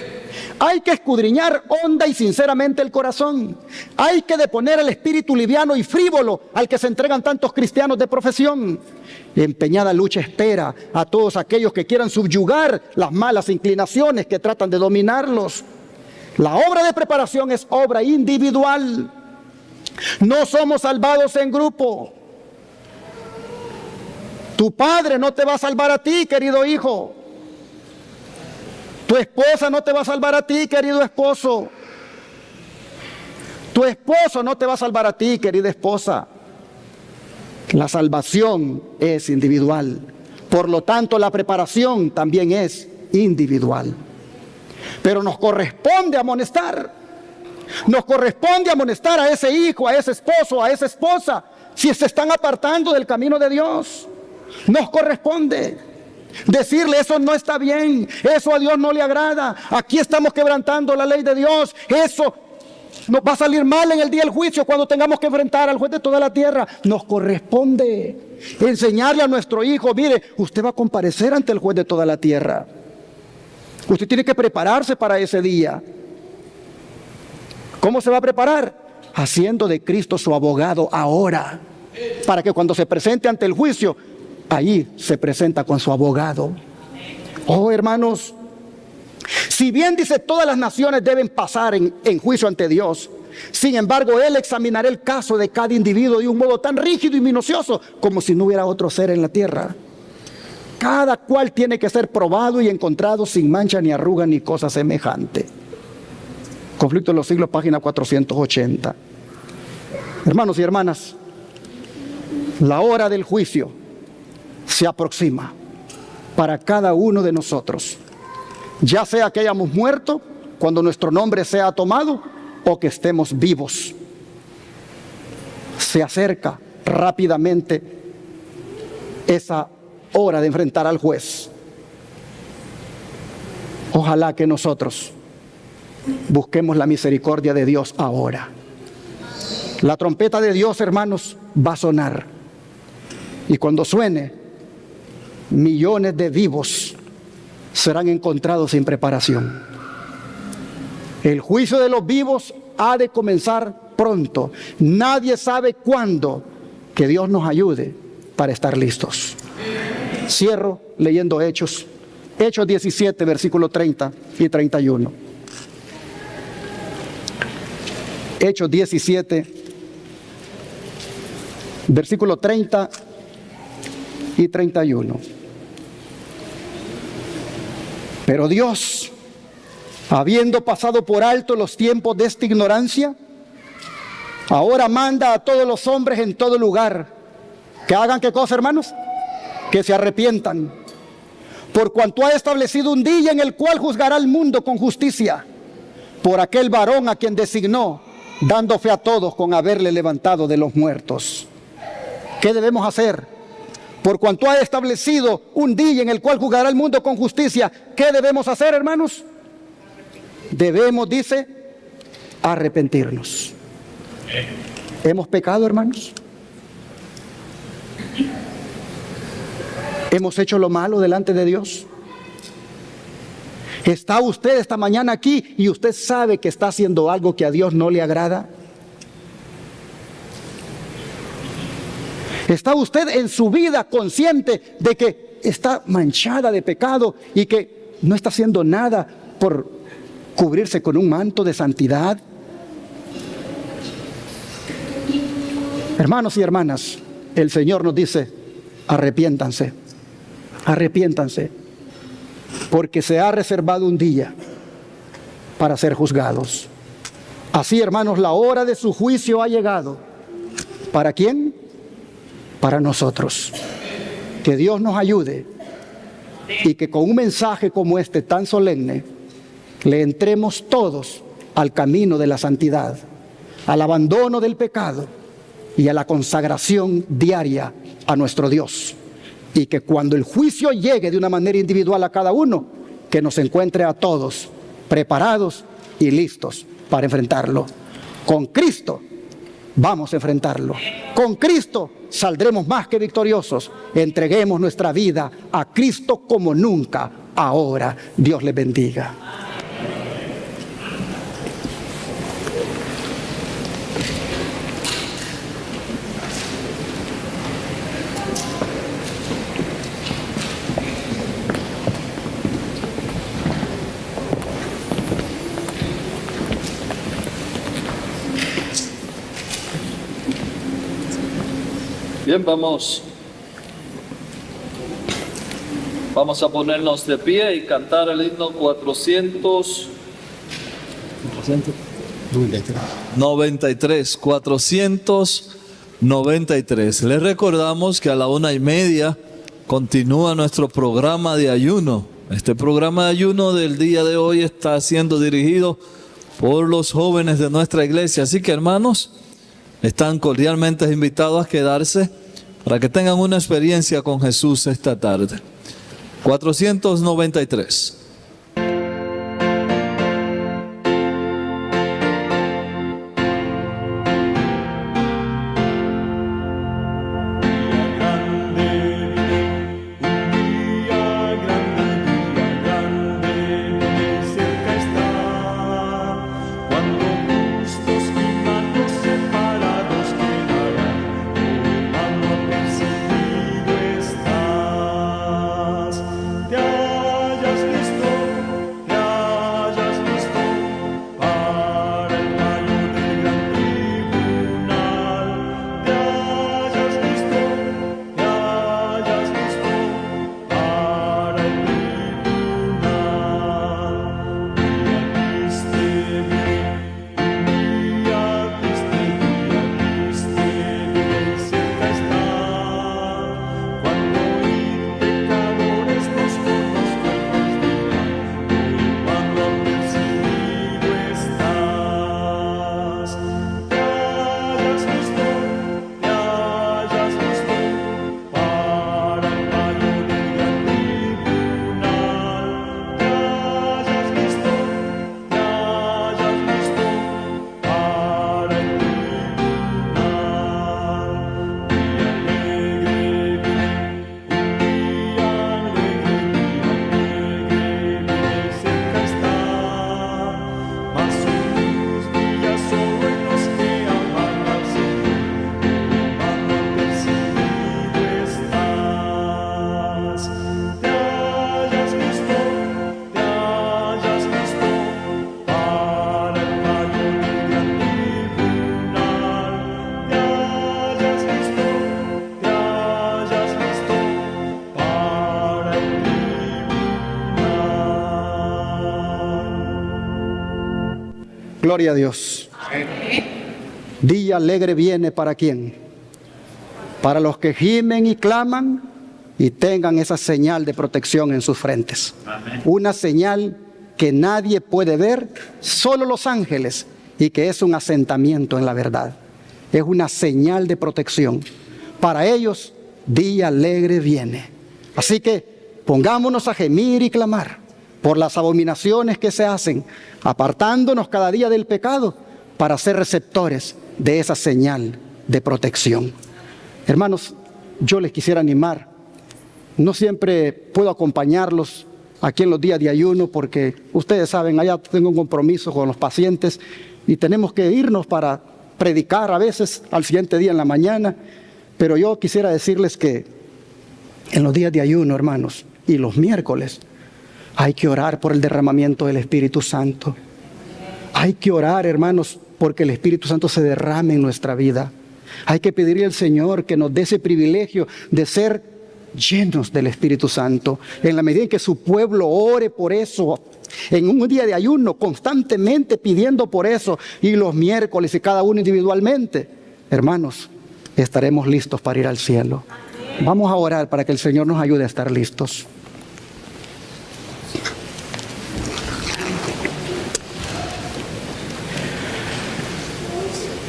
Hay que escudriñar honda y sinceramente el corazón. Hay que deponer el espíritu liviano y frívolo al que se entregan tantos cristianos de profesión. Empeñada lucha espera a todos aquellos que quieran subyugar las malas inclinaciones que tratan de dominarlos. La obra de preparación es obra individual. No somos salvados en grupo. Tu padre no te va a salvar a ti, querido hijo. Tu esposa no te va a salvar a ti, querido esposo. Tu esposo no te va a salvar a ti, querida esposa. La salvación es individual. Por lo tanto, la preparación también es individual. Pero nos corresponde amonestar. Nos corresponde amonestar a ese hijo, a ese esposo, a esa esposa, si se están apartando del camino de Dios. Nos corresponde decirle: eso no está bien, eso a Dios no le agrada, aquí estamos quebrantando la ley de Dios, eso nos va a salir mal en el día del juicio cuando tengamos que enfrentar al juez de toda la tierra. Nos corresponde enseñarle a nuestro hijo: mire, usted va a comparecer ante el juez de toda la tierra, usted tiene que prepararse para ese día. ¿Cómo se va a preparar? Haciendo de Cristo su abogado ahora, para que cuando se presente ante el juicio, ahí se presenta con su abogado. Oh, hermanos, si bien dice todas las naciones deben pasar en juicio ante Dios, sin embargo, Él examinará el caso de cada individuo de un modo tan rígido y minucioso como si no hubiera otro ser en la tierra. Cada cual tiene que ser probado y encontrado sin mancha ni arruga ni cosa semejante. Conflicto de los Siglos, página 480. Hermanos y hermanas, la hora del juicio se aproxima para cada uno de nosotros, ya sea que hayamos muerto cuando nuestro nombre sea tomado o que estemos vivos. Se acerca rápidamente esa hora de enfrentar al juez. Ojalá que nosotros busquemos la misericordia de Dios ahora. La trompeta de Dios, hermanos, va a sonar, y cuando suene, millones de vivos serán encontrados sin preparación. El juicio de los vivos ha de comenzar pronto. Nadie sabe cuándo. Que Dios nos ayude para estar listos. Cierro leyendo Hechos 17, versículos 30 y 31. Hechos 17, versículos 30 y 31. Pero Dios, habiendo pasado por alto los tiempos de esta ignorancia, ahora manda a todos los hombres en todo lugar que hagan ¿qué cosa, hermanos? Que se arrepientan, por cuanto ha establecido un día en el cual juzgará al mundo con justicia, por aquel varón a quien designó, dando fe a todos con haberle levantado de los muertos. ¿Qué debemos hacer? Por cuanto ha establecido un día en el cual juzgará al mundo con justicia, ¿qué debemos hacer, hermanos? Debemos, dice, arrepentirnos. ¿Hemos pecado, hermanos? ¿Hemos hecho lo malo delante de Dios? ¿Está usted esta mañana aquí y usted sabe que está haciendo algo que a Dios no le agrada? ¿Está usted en su vida consciente de que está manchada de pecado y que no está haciendo nada por cubrirse con un manto de santidad? Hermanos y hermanas, el Señor nos dice: arrepiéntanse, arrepiéntanse, porque se ha reservado un día para ser juzgados. Así, hermanos, la hora de su juicio ha llegado. ¿Para quién? Para nosotros. Que Dios nos ayude y que con un mensaje como este tan solemne le entremos todos al camino de la santidad, al abandono del pecado y a la consagración diaria a nuestro Dios. Y que cuando el juicio llegue de una manera individual a cada uno, que nos encuentre a todos preparados y listos para enfrentarlo. Con Cristo vamos a enfrentarlo. Con Cristo saldremos más que victoriosos. Entreguemos nuestra vida a Cristo como nunca ahora. Dios les bendiga. Bien, vamos a ponernos de pie y cantar el himno 493. Les recordamos que a la 1:30 continúa nuestro programa de ayuno. Este programa de ayuno del día de hoy está siendo dirigido por los jóvenes de nuestra iglesia. Así que, hermanos, están cordialmente invitados a quedarse para que tengan una experiencia con Jesús esta tarde. 493. Gloria a Dios. Día alegre viene ¿para quién? Para los que gimen y claman y tengan esa señal de protección en sus frentes. Amén. Una señal que nadie puede ver, solo los ángeles, y que es un asentamiento en la verdad. Es una señal de protección. Para ellos, día alegre viene. Así que pongámonos a gemir y clamar por las abominaciones que se hacen, apartándonos cada día del pecado para ser receptores de esa señal de protección. Hermanos, yo les quisiera animar. No siempre puedo acompañarlos aquí en los días de ayuno porque ustedes saben, allá tengo un compromiso con los pacientes y tenemos que irnos para predicar a veces al siguiente día en la mañana. Pero yo quisiera decirles que en los días de ayuno, hermanos, y los miércoles, hay que orar por el derramamiento del Espíritu Santo. Hay que orar, hermanos, porque el Espíritu Santo se derrame en nuestra vida. Hay que pedirle al Señor que nos dé ese privilegio de ser llenos del Espíritu Santo. En la medida en que su pueblo ore por eso, en un día de ayuno, constantemente pidiendo por eso, y los miércoles y cada uno individualmente, hermanos, estaremos listos para ir al cielo. Vamos a orar para que el Señor nos ayude a estar listos.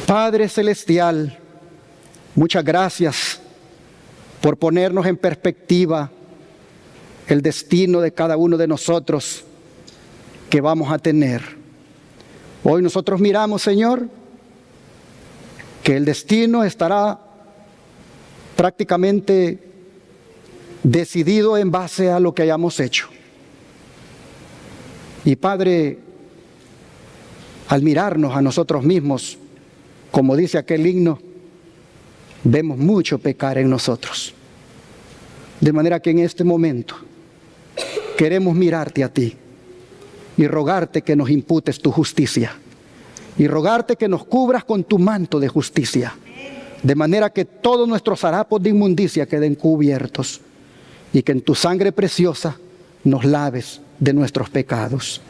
Padre Celestial, muchas gracias por ponernos en perspectiva el destino de cada uno de nosotros que vamos a tener. Hoy nosotros miramos, Señor, que el destino estará prácticamente decidido en base a lo que hayamos hecho. Y Padre, al mirarnos a nosotros mismos, como dice aquel himno, vemos mucho pecar en nosotros. De manera que en este momento queremos mirarte a ti y rogarte que nos imputes tu justicia y rogarte que nos cubras con tu manto de justicia, de manera que todos nuestros harapos de inmundicia queden cubiertos y que en tu sangre preciosa nos laves de nuestros pecados.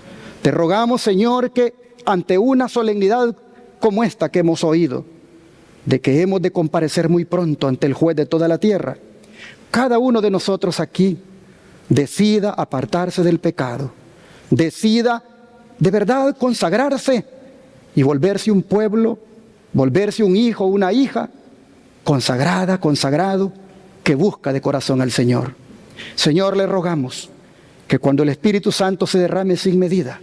Te rogamos, Señor, que ante una solemnidad como esta que hemos oído, de que hemos de comparecer muy pronto ante el juez de toda la tierra, cada uno de nosotros aquí decida apartarse del pecado, decida de verdad consagrarse y volverse un pueblo, volverse un hijo, una hija consagrada, consagrado, que busca de corazón al Señor. Señor, le rogamos que cuando el Espíritu Santo se derrame sin medida,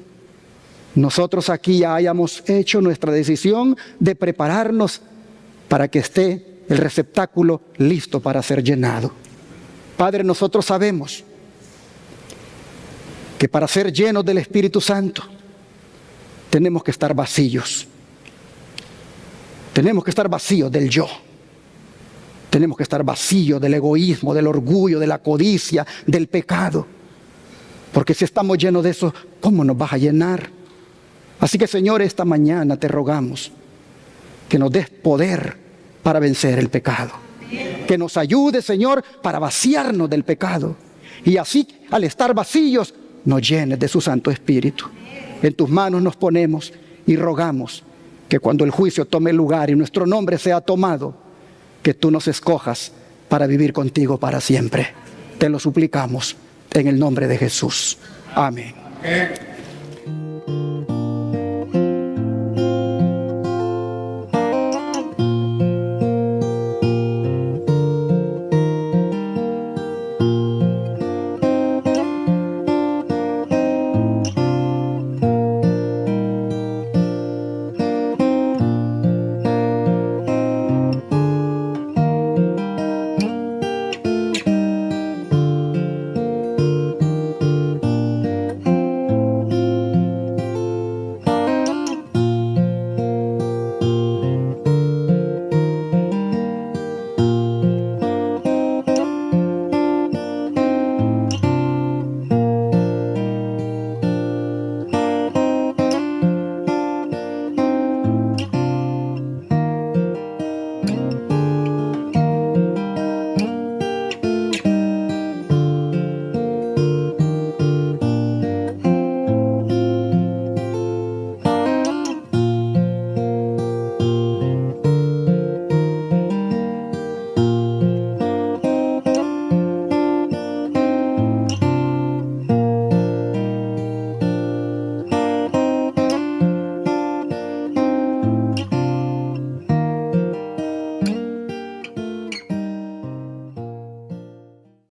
nosotros aquí ya hayamos hecho nuestra decisión de prepararnos para que esté el receptáculo listo para ser llenado. Padre, nosotros sabemos que para ser llenos del Espíritu Santo tenemos que estar vacíos. Tenemos que estar vacíos del yo. Tenemos que estar vacíos del egoísmo, del orgullo, de la codicia, del pecado. Porque si estamos llenos de eso, ¿cómo nos vas a llenar? Así que, Señor, esta mañana te rogamos que nos des poder para vencer el pecado. Que nos ayude, Señor, para vaciarnos del pecado. Y así, al estar vacíos, nos llenes de su Santo Espíritu. En tus manos nos ponemos y rogamos que cuando el juicio tome lugar y nuestro nombre sea tomado, que tú nos escojas para vivir contigo para siempre. Te lo suplicamos en el nombre de Jesús. Amén.